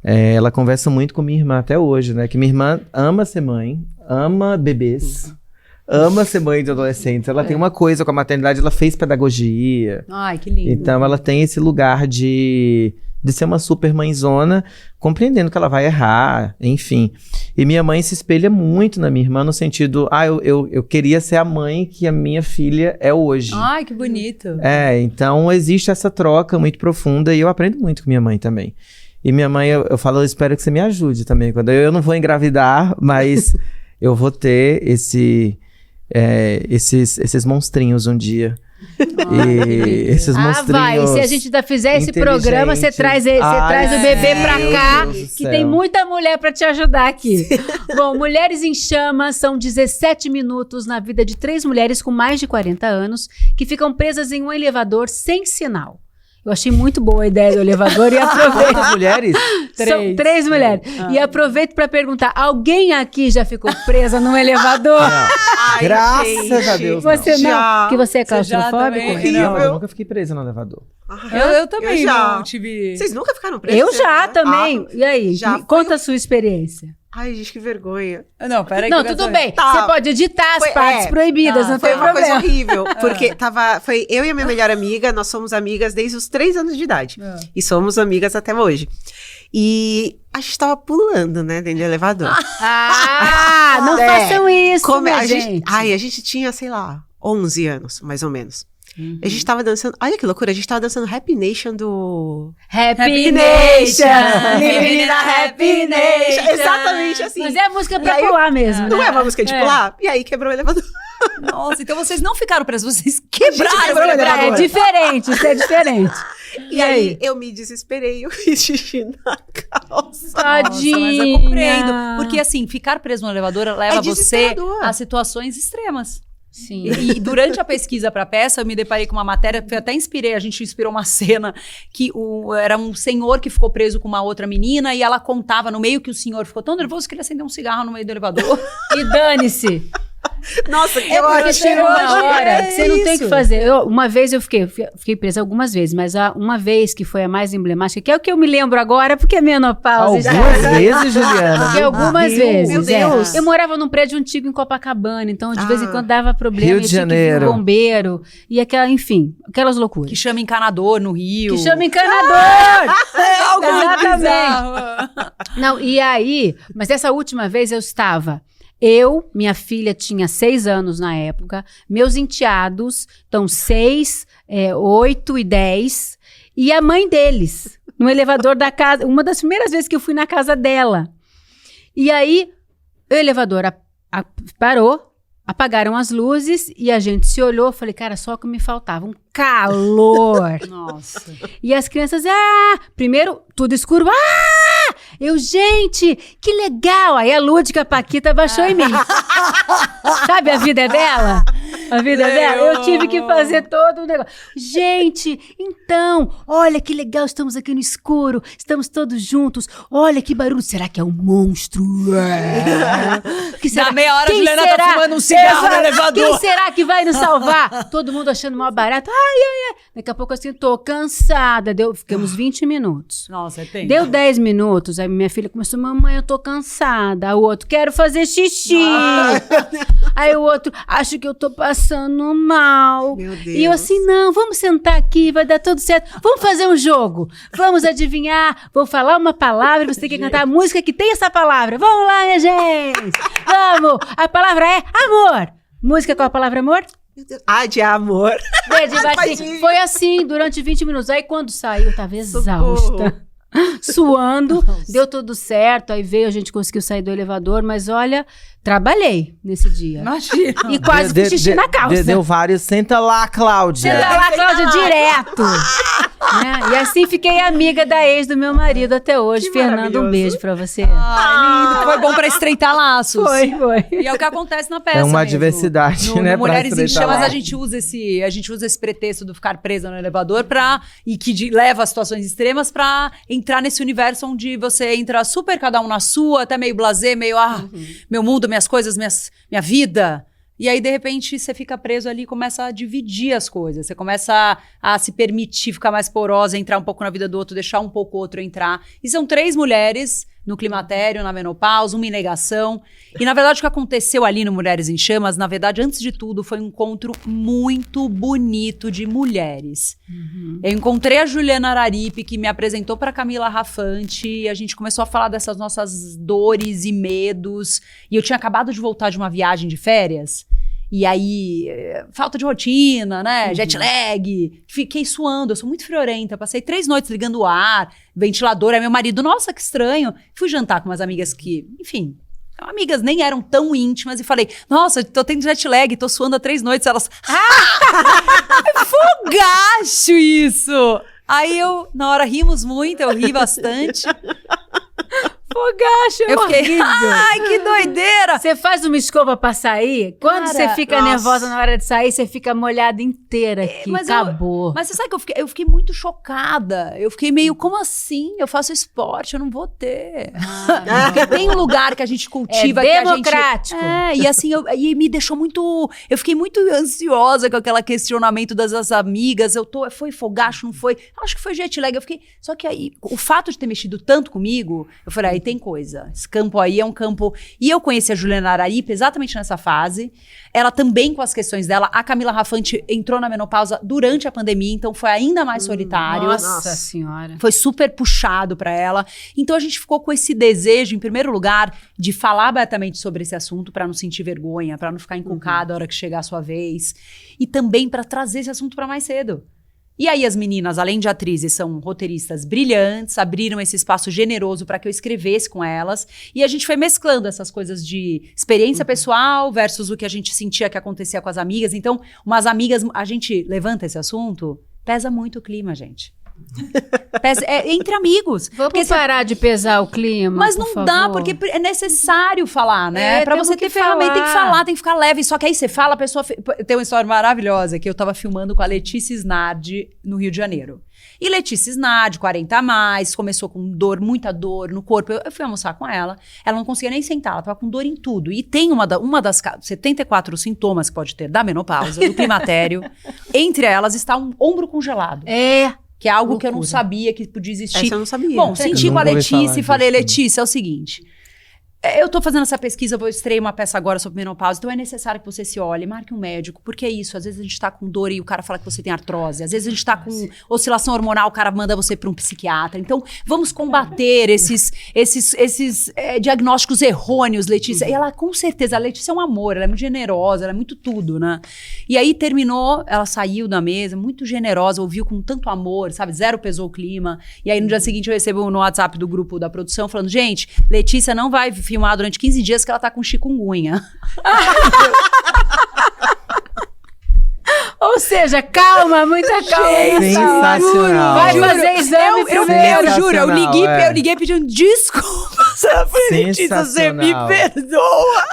Ela conversa muito com minha irmã até hoje, né? Que minha irmã ama ser mãe, ama bebês, ama ser mãe de adolescentes. Ela tem uma coisa com a maternidade, ela fez pedagogia. Ai, que lindo. Então ela tem esse lugar de ser uma super mãezona, compreendendo que ela vai errar, enfim. E minha mãe se espelha muito na minha irmã no sentido, eu queria ser a mãe que a minha filha é hoje. Ai, que bonito. Então existe essa troca muito profunda e eu aprendo muito com minha mãe também. E minha mãe, eu falo, eu espero que você me ajude também. Quando eu não vou engravidar, mas eu vou ter esses monstrinhos um dia. E esses monstrinhos. vai. Se a gente ainda fizer esse programa, você traz o bebê pra cá, que tem muita mulher pra te ajudar aqui. Bom, Mulheres em Chamas são 17 minutos na vida de 3 mulheres com mais de 40 anos que ficam presas em um elevador sem sinal. Eu achei muito boa a ideia do elevador e aproveito. Quantas mulheres? São 3 mulheres. E aproveito pra perguntar: alguém aqui já ficou presa num elevador? Ai, Graças a Deus. Você não? Já. Porque você é Você já claustrofóbico? também? Não, eu nunca fiquei presa no elevador. Eu também já. não tive... Vocês nunca ficaram presos? Eu já também. E aí? já Me conta a sua experiência. Ai, gente, que vergonha. Não, peraí. Não, que eu tudo tô- bem. Tá. Você pode editar as Foi- partes proibidas, não Foi tem uma coisa problema. horrível, porque foi eu e a minha melhor amiga, nós somos amigas desde os 3 anos de idade. E somos amigas até hoje. E a gente tava pulando, né, dentro do elevador. Ah, não façam isso, minha a gente. a gente tinha, sei lá, 11 anos, mais ou menos. A gente tava dançando, olha que loucura, a gente tava dançando Happy Nation do... Happy Nation, Nation! living na Happy Nation. Exatamente assim. Mas é a música pra E aí- pular mesmo, Não né? é uma música de pular? E aí quebrou o elevador. Nossa, então vocês não ficaram presos, vocês quebrou quebraram o o elevador. É diferente, isso é diferente. E aí eu me desesperei, eu fiz xixi na calça. Tadinha. Mas eu compreendo. Porque assim, ficar preso no elevador leva você desesperador. a situações extremas. Sim. E durante a pesquisa para a peça, eu me deparei com uma matéria, eu até inspirei, a gente inspirou uma cena que era um senhor que ficou preso com uma outra menina e ela contava no meio que o senhor ficou tão nervoso que ele acendeu um cigarro no meio do elevador. E dane-se. Nossa, que Porque chega uma hora que você não tem o isso. que fazer. Uma vez eu fiquei presa algumas vezes, mas uma vez que foi a mais emblemática, que é o que eu me lembro agora, porque é menopausa. Algumas vezes, Juliana. Porque algumas vezes. Meu Deus. Eu morava num prédio antigo em Copacabana, então de vez em Ah. quando dava problema. Rio eu de tinha que vir Janeiro. um bombeiro. E enfim, aquelas loucuras. Que chama encanador no Rio. Que chama encanador! É algo muito Exatamente. bizarro. Não, e aí, mas essa última vez eu estava. Minha filha tinha 6 anos na época, meus enteados, então 6, 8 e 10, e a mãe deles, no elevador da casa, uma das primeiras vezes que eu fui na casa dela. E aí, o elevador parou, apagaram as luzes e a gente se olhou, eu falei, cara, só o que me faltava, um calor. Nossa. E as crianças, primeiro tudo escuro, gente, que legal. Aí a Lúdica, a Paquita baixou em mim. Sabe a vida é dela? A vida é dela. Eu tive que fazer todo o negócio. Gente, então, olha que legal, estamos aqui no escuro, estamos todos juntos. Olha que barulho, será que é um monstro? Que será? Na meia hora a Quem Juliana será? tá fumando um cigarro no Exato. elevador. Quem será que vai nos salvar? Todo mundo achando mó barato. Ai. Daqui a pouco assim, tô cansada. Ficamos 20 minutos. Nossa, tem. Deu 10 minutos, aí minha filha começou, mamãe, eu tô cansada. Aí o outro, quero fazer xixi. Aí o outro, acho que eu tô passando mal. Meu Deus. E eu assim, não, vamos sentar aqui, vai dar tudo certo. Vamos fazer um jogo. Vamos adivinhar, vou falar uma palavra, você tem que cantar a música que tem essa palavra. Vamos lá, minha gente. Vamos. A palavra é amor. Música com a palavra amor? Meu Deus. De amor. Foi assim, durante 20 minutos. Aí quando saiu, eu tava exausta. Suando, deu tudo certo, aí a gente conseguiu sair do elevador, mas olha, trabalhei nesse dia. Imagina. E quase fiz xixi na calça. Deu vários, senta lá, Cláudia. Senta lá, Cláudia, direto. Né? E assim fiquei amiga da ex do meu marido até hoje. Que Fernando, maravilhoso. um beijo pra você. Ai, lindo. Foi bom pra estreitar laços. Foi. E é o que acontece na peça É uma mesmo. diversidade, No né? pra Mulheres em estreitar Chamas, lá. a gente usa esse pretexto do ficar presa no elevador que leva a situações extremas pra entrar nesse universo onde você entra super cada um na sua, até meio blasé, meio, meu mundo, minhas coisas, minha vida. E aí, de repente, você fica preso ali e começa a dividir as coisas. Você começa a se permitir ficar mais porosa, entrar um pouco na vida do outro, deixar um pouco o outro entrar. E são 3 mulheres no climatério, na menopausa, uma em negação. E, na verdade, o que aconteceu ali no Mulheres em Chamas, na verdade, antes de tudo, foi um encontro muito bonito de mulheres. Eu encontrei a Juliana Araripe, que me apresentou para Camila Rafante, e a gente começou a falar dessas nossas dores e medos. E eu tinha acabado de voltar de uma viagem de férias. E aí, falta de rotina, né? Jet lag. Fiquei suando, eu sou muito friorenta. Passei 3 noites ligando o ar, ventilador. Aí meu marido, nossa, que estranho. Fui jantar com umas amigas que, enfim, amigas nem eram tão íntimas. E falei, nossa, tô tendo jet lag, tô suando há 3 noites. Elas, fogacho isso! Aí na hora rimos muito, eu ri bastante. Fogacho, Eu fiquei, horrível. ai, que doideira! Você faz uma escova pra sair, quando Cara, você fica nossa. nervosa na hora de sair, você fica molhada inteira aqui, mas acabou. Mas você sabe que eu fiquei muito chocada. Eu fiquei meio, como assim? Eu faço esporte, eu não vou ter. Porque tem um lugar que a gente cultiva, que a gente... democrático. E assim, e me deixou muito... Eu fiquei muito ansiosa com aquele questionamento das amigas. Foi fogacho, não foi? Acho que foi jet lag. Eu fiquei... Só que aí, o fato de ter mexido tanto comigo, eu falei, aí tem coisa. Esse campo aí é um campo... E eu conheci a Juliana Araripe exatamente nessa fase. Ela também com as questões dela. A Camila Rafante entrou na menopausa durante a pandemia, então foi ainda mais solitário. Nossa senhora. Foi super puxado pra ela. Então a gente ficou com esse desejo, em primeiro lugar, de falar abertamente sobre esse assunto pra não sentir vergonha, pra não ficar encucada a hora que chegar a sua vez. E também pra trazer esse assunto pra mais cedo. E aí as meninas, além de atrizes, são roteiristas brilhantes, abriram esse espaço generoso para que eu escrevesse com elas. E a gente foi mesclando essas coisas de experiência pessoal versus o que a gente sentia que acontecia com as amigas. Então, umas amigas, a gente levanta esse assunto, pesa muito o clima, gente. Entre amigos. Vamos parar de pesar o clima, mas por não favor. dá, porque é necessário falar, né? Pra temos você que ter ferramenta, tem que falar. falar, tem que ficar leve. Só que aí você fala, a pessoa... Tem uma história maravilhosa que eu tava filmando com a Letícia Snardi no Rio de Janeiro. E Letícia Snardi, 40 a mais, começou com dor, muita dor no corpo. Eu fui almoçar com ela não conseguia nem sentar, ela tava com dor em tudo. E tem uma das 74 sintomas que pode ter da menopausa, do climatério. Entre elas está um ombro congelado. Que é algo que eu não sabia que podia existir. Essa eu não sabia. Bom, senti com a nunca ouvi falar Letícia e falei, disso. Letícia, é o seguinte... Eu tô fazendo essa pesquisa, vou estrear uma peça agora sobre menopausa, então é necessário que você se olhe, marque um médico, porque é isso, às vezes a gente tá com dor e o cara fala que você tem artrose, às vezes a gente tá com oscilação hormonal, o cara manda você pra um psiquiatra, então vamos combater esses diagnósticos errôneos, Letícia. E ela, com certeza, a Letícia é um amor, ela é muito generosa, ela é muito tudo, né? E aí terminou, ela saiu da mesa, muito generosa, ouviu com tanto amor, sabe, zero pesou o clima, e aí no dia seguinte eu recebo no WhatsApp do grupo da produção falando, gente, Letícia não vai filmar durante 15 dias que ela tá com chikungunya. Ou seja, calma, muita calma. Sensacional. Vai fazer exame primeiro. Eu juro, eu Sensacional, liguei pedindo desculpas. Eu falei, Letícia, você me Sensacional. perdoa.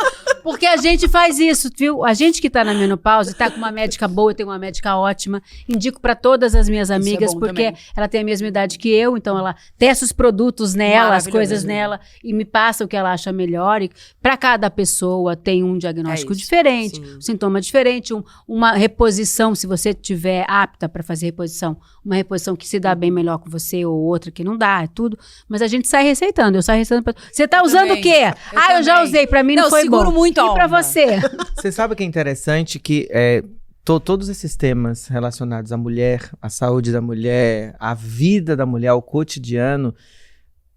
Porque a gente faz isso, viu? A gente que tá na menopausa e tá com uma médica boa, eu tenho uma médica ótima, indico pra todas as minhas amigas, bom porque também. ela tem a mesma idade que eu, então ela testa os produtos nela, as Maravilhoso. coisas nela, e me passa o que ela acha melhor. E pra cada pessoa tem um diagnóstico isso, diferente, sim. um sintoma diferente, uma reposição, se você tiver apta pra fazer reposição, uma reposição que se dá bem melhor com você ou outra que não dá, é tudo. Mas a gente sai receitando, eu saio receitando. Você tá usando também, o quê? Eu já também. usei, pra mim não foi seguro bom. muito a E pra onda. você? Você sabe o que é interessante? Que todos esses temas relacionados à mulher, à saúde da mulher, à vida da mulher, ao cotidiano,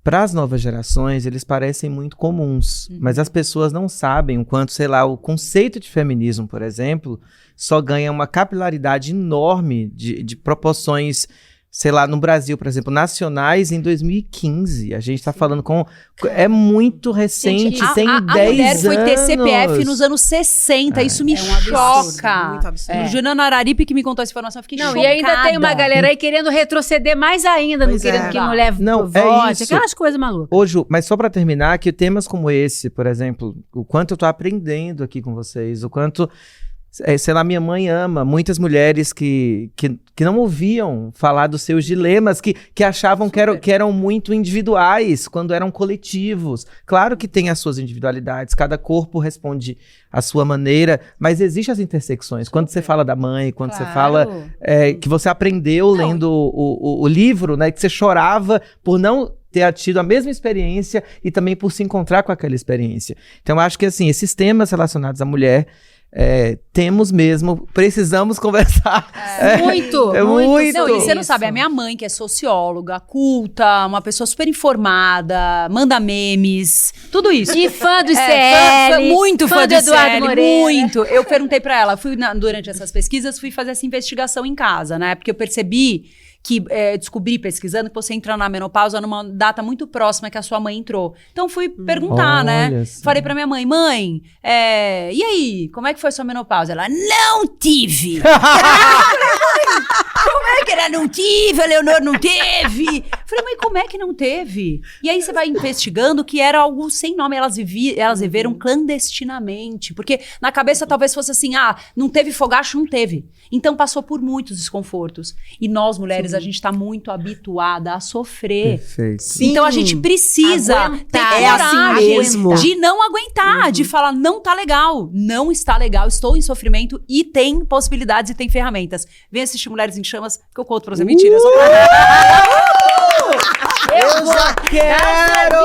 para as novas gerações, eles parecem muito comuns. Mas as pessoas não sabem o quanto, sei lá, o conceito de feminismo, por exemplo, só ganha uma capilaridade enorme de proporções, sei lá, no Brasil, por exemplo, nacionais em 2015. A gente tá falando com... É muito recente, Gente, tem 10 a mulher foi ter anos. CPF nos anos 60, isso me É um absurdo, choca. muito absurdo. O Juliana Araripe que me contou essa informação, eu fiquei Não, chocada. e ainda tem uma galera aí querendo retroceder mais ainda, não Pois querendo é. que mulher Não, é vote, isso. aquelas coisas malucas. Ô, Ju, mas só pra terminar, que temas como esse, por exemplo, o quanto eu tô aprendendo aqui com vocês, o quanto, sei lá, minha mãe ama muitas mulheres que não ouviam falar dos seus dilemas, que achavam que eram muito individuais, quando eram coletivos. Claro que tem as suas individualidades, cada corpo responde à sua maneira, mas existem as intersecções. Quando você fala da mãe, quando você fala que você aprendeu lendo o livro, né, que você chorava por não ter tido a mesma experiência e também por se encontrar com aquela experiência. Então, eu acho que, assim, esses temas relacionados à mulher, precisamos conversar. Muito, É muito. muito. Não, e você não isso. sabe, a minha mãe, que é socióloga, culta, uma pessoa super informada, manda memes, tudo isso. E fã do É, CL. muito fã do Eduardo CL, Moreira. muito. Eu perguntei pra ela, durante essas pesquisas, fui fazer essa investigação em casa, né? Porque eu percebi que descobri pesquisando que você entra na menopausa numa data muito próxima que a sua mãe entrou. Então fui perguntar, né? Olha só. Falei pra minha mãe, e aí, como é que foi a sua menopausa? Ela, não tive! Como é que ela não tive? A Leonor não teve? Falei, mãe, como é que não teve? E aí você vai investigando que era algo sem nome. Elas viveram clandestinamente. Porque na cabeça talvez fosse assim, não teve fogacho, não teve. Então passou por muitos desconfortos. E nós, mulheres, a gente tá muito habituada a sofrer. Perfeito. Então a gente precisa Aguentar. ter É assim coragem mesmo. de não aguentar, de falar, não tá legal, não está legal, estou em sofrimento e tem possibilidades e tem ferramentas. Vem assistir Mulheres em Chamas, que eu conto pra você mentira. Eu já quero!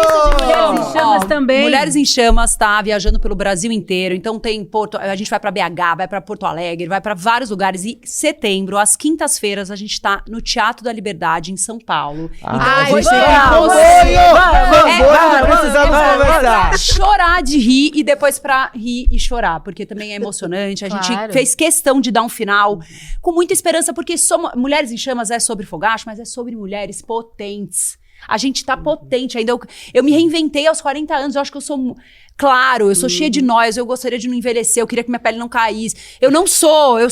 Mulheres em Chamas também. Mulheres em Chamas tá viajando pelo Brasil inteiro. Então tem a gente vai pra BH, vai pra Porto Alegre, vai pra vários lugares. E setembro, às quintas-feiras, a gente tá no Teatro da Liberdade, em São Paulo. Então A eu vou gente tem esperar comboio! Precisamos conversar. chorar de rir e depois pra rir e chorar, porque também é emocionante. A Claro. gente fez questão de dar um final com muita esperança, porque Mulheres em Chamas é sobre fogacho, mas é sobre mulheres potentes. A gente tá potente ainda. Eu me reinventei aos 40 anos, eu acho que eu sou... Claro, eu sou cheia de nós, eu gostaria de não envelhecer, eu queria que minha pele não caísse. Eu não sou, eu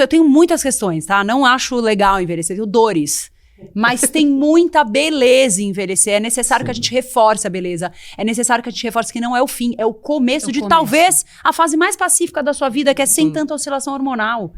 tenho muitas questões, tá? Não acho legal envelhecer, eu tenho dores. Mas tem muita beleza em envelhecer. É necessário que a gente reforce a beleza. É necessário que a gente reforce que não é o fim, é o começo de talvez a fase mais pacífica da sua vida, que é sem tanta oscilação hormonal.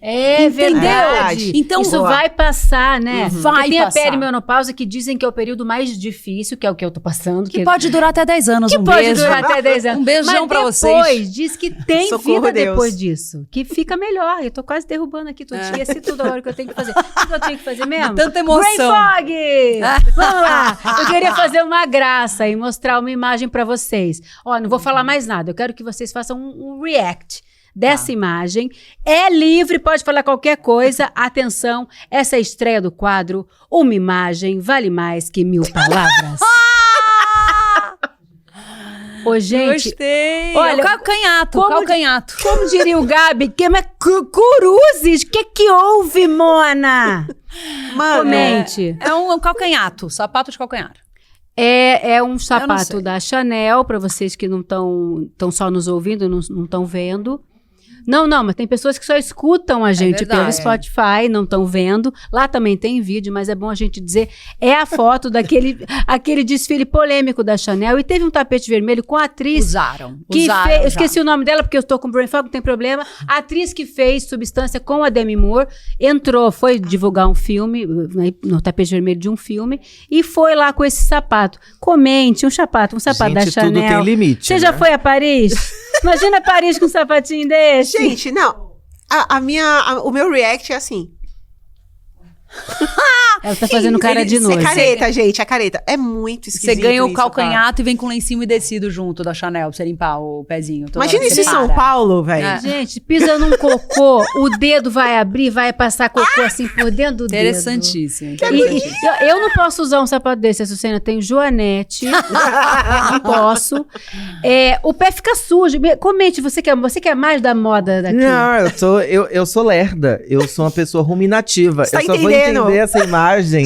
É verdade. Então, isso vai passar, né? Vai tem passar. a perimenopausa que dizem que é o período mais difícil, que é o que eu tô passando. Que pode durar até 10 anos. Que um pode beijo. durar até 10 anos. Um beijão Mas pra depois, vocês. diz que tem Socorro, vida Deus. depois disso. Que fica melhor. Eu tô quase derrubando aqui tudo. Esqueci tudo agora que eu tenho que fazer. O que eu tenho que fazer mesmo? Tanta emoção. Brain Fog! Vamos lá. Eu queria fazer uma graça e mostrar uma imagem pra vocês. Ó, não vou falar mais nada. Eu quero que vocês façam um react dessa imagem. É livre, pode falar qualquer coisa. Atenção, essa é a estreia do quadro Uma Imagem Vale Mais Que 1000 Palavras. Ô, gente, Gostei. olha, É o calcanhato, como calcanhato. como diria o Gabi, que é cruzes, o que houve, Mona? Mano, Comente. É um calcanhato, sapato de calcanhar. É um sei. sapato da Chanel, para vocês que não estão só nos ouvindo, não estão vendo. Não, mas tem pessoas que só escutam a gente pelo verdade. Spotify, não estão vendo. Lá também tem vídeo, mas é bom a gente dizer. É a foto aquele desfile polêmico da Chanel. E teve um tapete vermelho com a atriz Usaram. que usaram fez, eu já. esqueci o nome dela porque eu estou com brain fog, não tem problema. A atriz que fez Substância com a Demi Moore foi divulgar um filme, no tapete vermelho de um filme, e foi lá com esse sapato. Comente, um sapato Gente, da Chanel. tudo tem limite, Você já né? foi a Paris? Imagina Paris com um sapatinho desse. gente, não. O meu react é assim. Ela tá fazendo cara de nojo. É careta, gente, é careta. É muito esquisito. Você ganha o isso, calcanhato e vem com lencinho umedecido junto da Chanel pra você limpar o pezinho. cara. Imagina isso em São Paulo. Paulo, velho. É. Gente, pisa num cocô, o dedo vai abrir, vai passar cocô assim por dentro do dedo. Interessantíssimo. Eu não posso usar um sapato desse, Açucena. Eu tenho Joanete. Não posso. O pé fica sujo. Comente, você quer mais da moda daqui? Não, eu sou lerda. Eu sou uma pessoa ruminativa. Você tá eu só vou entendendo? entender essa imagem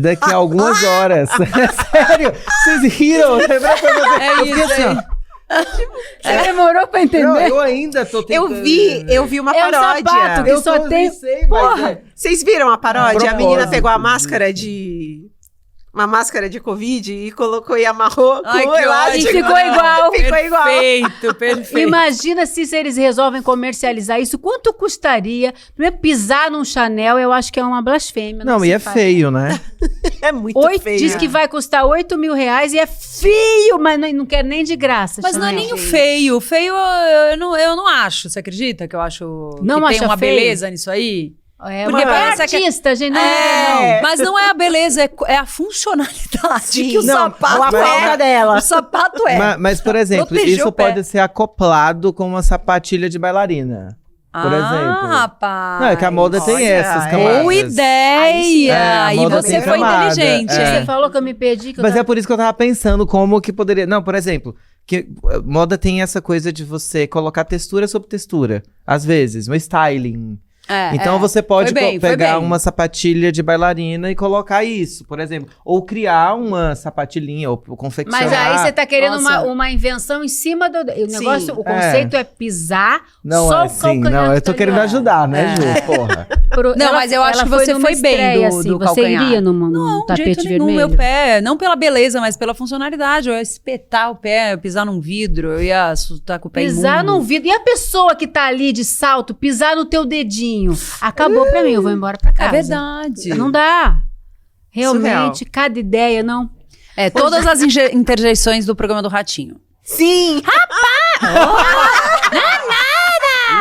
daqui a algumas horas. Sério? Vocês riram? É Eu fiquei isso assim, aí. ó. Você demorou pra entender? Não, eu ainda tô tentando. Eu vi uma É um paródia. sapato que Eu só tô- tem- nem sei, mas é. Vocês viram a paródia? A menina Propósito. pegou a máscara de... Uma máscara de Covid e colocou e amarrou Ai, com que elástico. ótimo. E ficou igual. Ficou igual. Perfeito, perfeito. Imagina se eles resolvem comercializar isso. Quanto custaria? Primeiro, pisar num Chanel, eu acho que é uma blasfêmia. Não, se e é faz. feio, né? É muito feio. Diz que vai custar R$8.000 e é feio, mas não quer nem de graça. Mas não é Chanel. nem o feio. O feio eu não acho. Você acredita que eu acho Não que tem acha uma feio? beleza nisso aí? É, Porque uma parece que- artista, gente. Não É. Mas não é a beleza, é a funcionalidade Sim. que o Não, sapato a falta é. dela. O sapato é. Mas, por exemplo, Protegeu isso o pé. pode ser acoplado com uma sapatilha de bailarina. Por exemplo. Rapaz. Não, é que a moda tem Olha, essas é. camadas. Boa ideia! É, a e moda você tem foi camada, inteligente, é. Você hein? falou que eu me perdi. Que eu Mas tava... é por isso que eu tava pensando como que poderia... Não, por exemplo, que moda tem essa coisa de você colocar textura sobre textura. Às vezes, um styling. Então você pode Foi bem, pegar foi bem. uma sapatilha de bailarina e colocar isso, por exemplo. Ou criar uma sapatilhinha, ou confeccionar. Mas aí você tá querendo Nossa. uma invenção em cima do... O negócio, o é. conceito é pisar Não, só é o assim, calcanhar não, eu que tô tá querendo de- ajudar, né, Ju? Porra. Não, mas eu acho ela que você numa foi bem estreia, do assim. do Você calcanhar. iria num Não, de tapete jeito nenhum. vermelho? Meu pé, não pela beleza, mas pela funcionalidade. Eu ia espetar o pé, eu ia pisar num vidro, eu ia estar com o pé Pisar imundo. num vidro. E a pessoa que tá ali de salto, pisar no teu dedinho. Acabou pra mim, eu vou embora pra É casa. verdade. Não dá. Realmente, cada ideia, não. É, todas as interjeições do programa do Ratinho. Sim.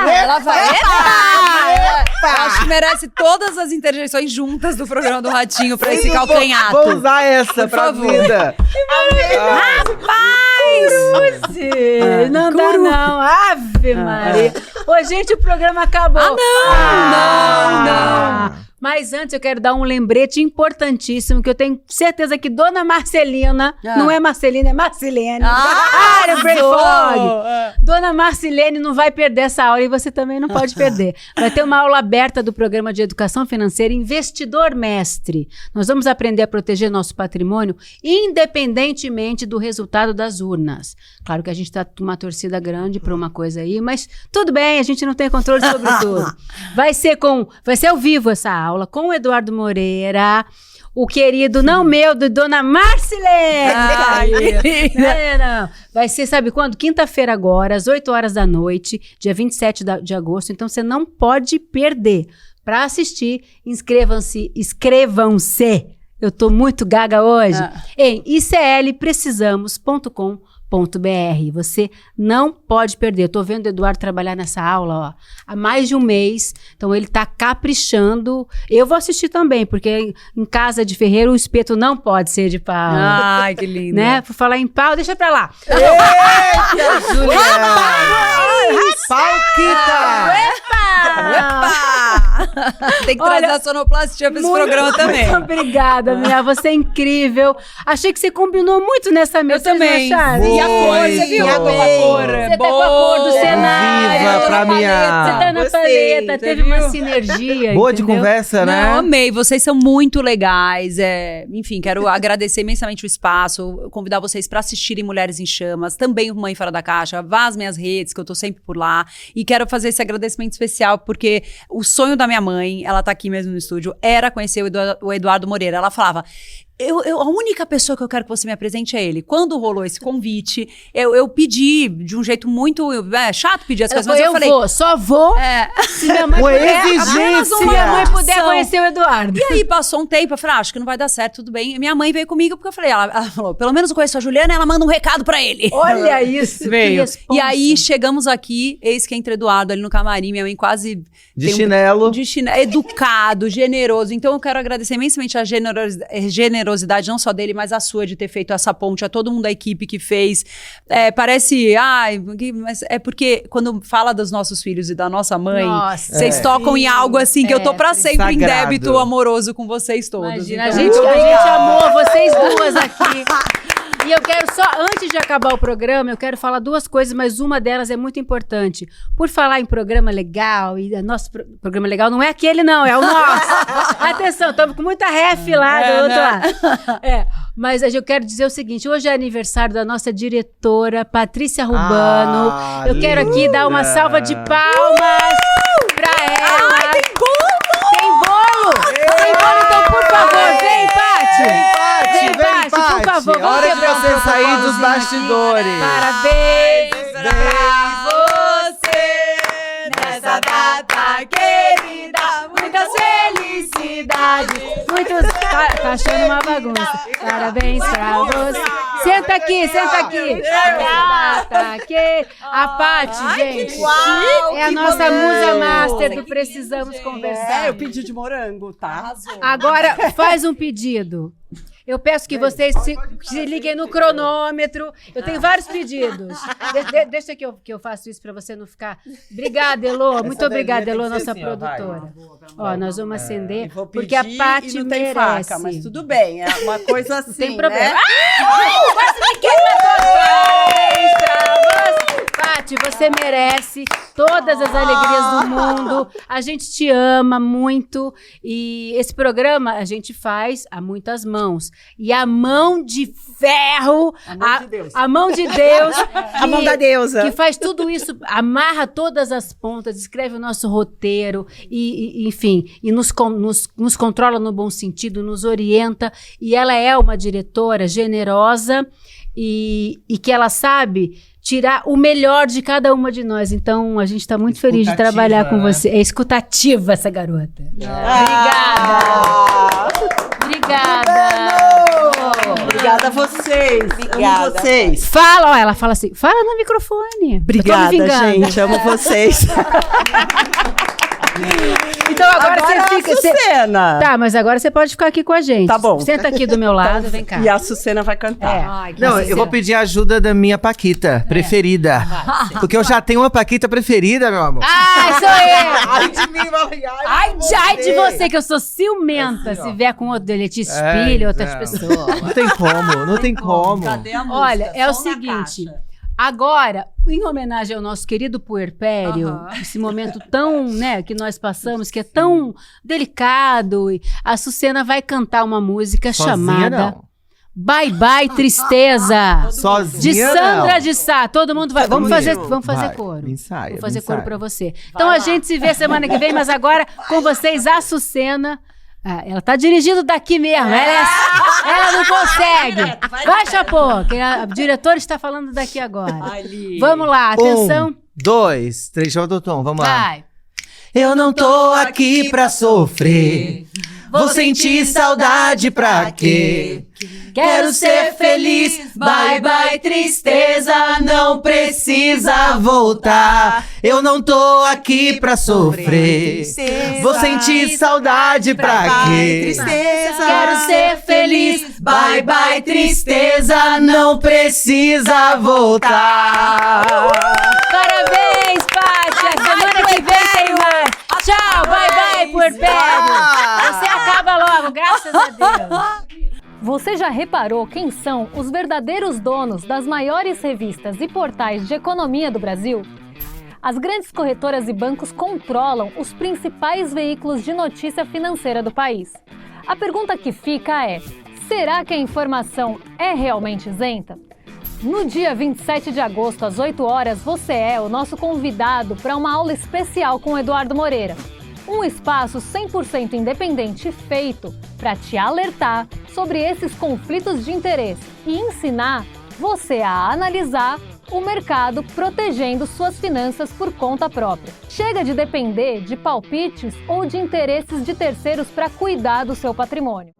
Ela vai. Epa! Eu acho que merece todas as interjeições juntas do programa do Ratinho pra esse calcanhato. Vou usar essa Por pra favor. vida. Não dá, não. Ave Maria. Ô, gente, o programa acabou. Não. Mas antes eu quero dar um lembrete importantíssimo, que eu tenho certeza que Dona Marcelina, não é Marcelina, é Marcilene. Área Brain Fog. Dona Marcilene não vai perder essa aula e você também não pode perder. Vai ter uma aula aberta do programa de educação financeira Investidor Mestre. Nós vamos aprender a proteger nosso patrimônio independentemente do resultado das urnas. Claro que a gente está com uma torcida grande para uma coisa aí, mas tudo bem, a gente não tem controle sobre tudo. Vai ser ao vivo essa aula aula com o Eduardo Moreira, o querido, não meu, do Dona Marcilene. Ai, Não. Vai ser, sabe quando? Quinta-feira agora, às 8 horas da noite, dia 27 de agosto. Então, você não pode perder. Para assistir, inscrevam-se. Eu tô muito gaga hoje. Em iclprecisamos.com.br. Você não pode perder. Eu tô vendo o Eduardo trabalhar nessa aula, ó, há mais de um mês. Então ele tá caprichando. Eu vou assistir também, porque em casa de ferreiro o espeto não pode ser de pau. Ai, que lindo. Né? Por falar em pau, deixa pra lá. Eita, Juliana! Palquita! Tem que trazer a sonoplastia pra esse programa também. Muito obrigada, minha. Você é incrível. Achei que você combinou muito nessa mesa. Eu também. E a cor, você viu? E a cor. Você tá com a cor do cenário. Viva pra minha... Você tá na Gostei, paleta. você Teve viu? uma sinergia. Boa de entendeu? conversa, né? Não, amei. Vocês são muito legais. Enfim, quero agradecer imensamente o espaço, convidar vocês para assistirem Mulheres em Chamas, também o Mãe Fora da Caixa, vá às minhas redes, que eu tô sempre por lá. E quero fazer esse agradecimento especial, porque o sonho da minha mãe, ela tá aqui mesmo no estúdio, era conhecer o Eduardo Moreira. Ela falava... a única pessoa que eu quero que você me apresente é ele. Quando rolou esse convite, eu pedi de um jeito muito chato pedir as coisas, mas eu falei... Só vou se minha mãe Uma puder, exigência. se minha mãe puder Ação. conhecer o Eduardo. E aí passou um tempo, eu falei, acho que não vai dar certo, tudo bem. E minha mãe veio comigo, porque eu falei, ela falou, pelo menos eu conheço a Juliana, ela manda um recado pra ele. Olha isso, Veio. que responsa. E aí chegamos aqui, eis que entra Eduardo ali no camarim, minha mãe quase... De chinelo. Educado, generoso. Então eu quero agradecer imensamente a generosidade, não só dele, mas a sua, de ter feito essa ponte, a todo mundo da equipe que fez. Parece, mas é porque quando fala dos nossos filhos e da nossa mãe, Nossa, vocês tocam em algo assim que eu tô pra sempre em sagrado. débito amoroso com vocês todos. Imagina, Então, a gente amou vocês duas aqui. E eu quero só, antes de acabar o programa, eu quero falar duas coisas, mas uma delas é muito importante. Por falar em programa legal, e nosso programa legal não é aquele não, é o nosso. Atenção, estamos com muita ref lá do outro lado. Mas eu quero dizer o seguinte, hoje é aniversário da nossa diretora, Patrícia Rubano. Eu quero aqui dar uma salva de palmas pra ela. Ai, tem bolo! Tem bolo! Tem bolo, então, por favor, vem, Paty! Vem, Paty, por favor, vamos Hora de quebrar você sair dos bastidores. Parabéns pra você nessa data querida. muitas felicidades, tá achando uma bagunça. Parabéns pra você. Senta aqui. A Paty, gente, uau, é a que nossa momento. musa master do Precisamos Conversar. eu pedi de morango, tá? Agora, faz um pedido. Eu peço que vocês se liguem no cronômetro. Eu tenho vários pedidos. Deixa que eu faço isso para você não ficar... Obrigada, Elô. Muito obrigada, Elô, nossa assim, ó, vai. produtora. Ó, nós vamos acender, Vou porque a pedir Paty e não tem merece. faca, mas tudo bem, é uma coisa assim, Tem problema. né? Parabéns pra você. Paty, você merece todas as alegrias do mundo. A gente te ama muito. E esse programa a gente faz a muitas mãos. E a mão de ferro, A mão de Deus. a mão de Deus, A mão da deusa. que faz tudo isso, amarra todas as pontas, escreve o nosso roteiro, e enfim, e nos controla no bom sentido, nos orienta. E ela é uma diretora generosa e que ela sabe tirar o melhor de cada uma de nós. Então, a gente está muito feliz de trabalhar com né? você. É escutativa essa garota. Obrigada. Obrigada a vocês. Obrigada. Amo vocês. Fala, ó, ela fala assim, fala no microfone. Obrigada, Eu tô me vingando. gente. Amo vocês. Então agora você fica... a Açucena. Tá, mas agora você pode ficar aqui com a gente. Tá bom. Senta aqui do meu lado, vem cá. E a Açucena vai cantar. Ai, que Não, delícia. eu vou pedir a ajuda da minha Paquita preferida. Porque eu já tenho uma Paquita preferida, meu amor. Ai, sou eu! Ai de mim, Ai de você, que eu sou ciumenta. Se vier com outro Letícia Spiller, outras não. pessoas. Não tem como, não tem como. Cadê a música? Olha, é o Som na seguinte. caixa. Agora, em homenagem ao nosso querido puerpério, Aham. esse momento tão, né, que nós passamos, que é tão delicado, e a Açucena vai cantar uma música Sozinha, chamada não. Bye Bye Tristeza. Sozinha, De Sandra não. de Sá. Todo mundo vai. Vamos fazer Vai, coro. ensaia, Vamos fazer ensaia. coro pra você. Então a gente se vê semana que vem, mas agora com vocês, Açucena. Ela tá dirigindo daqui mesmo. Ela não consegue. Baixa a pouco. A diretora está falando daqui agora. Vamos lá, atenção. 1, 2, 3, chama o tom, vamos lá. Vai. Eu não tô aqui pra sofrer. Vou sentir saudade pra quê? Quero ser feliz, bye bye tristeza, não precisa voltar. Eu não tô aqui pra sofrer. Vou sentir saudade pra quê? Quero ser feliz, bye bye tristeza, não precisa voltar. Parabéns, Pátia. Semana que vem tem mais. Tchau, bye bye, Porpédio. Você acaba logo, graças a Deus. Você já reparou quem são os verdadeiros donos das maiores revistas e portais de economia do Brasil? As grandes corretoras e bancos controlam os principais veículos de notícia financeira do país. A pergunta que fica é: será que a informação é realmente isenta? No dia 27 de agosto, às 8 horas, você é o nosso convidado para uma aula especial com Eduardo Moreira. Um espaço 100% independente feito para te alertar sobre esses conflitos de interesse e ensinar você a analisar o mercado protegendo suas finanças por conta própria. Chega de depender de palpites ou de interesses de terceiros para cuidar do seu patrimônio.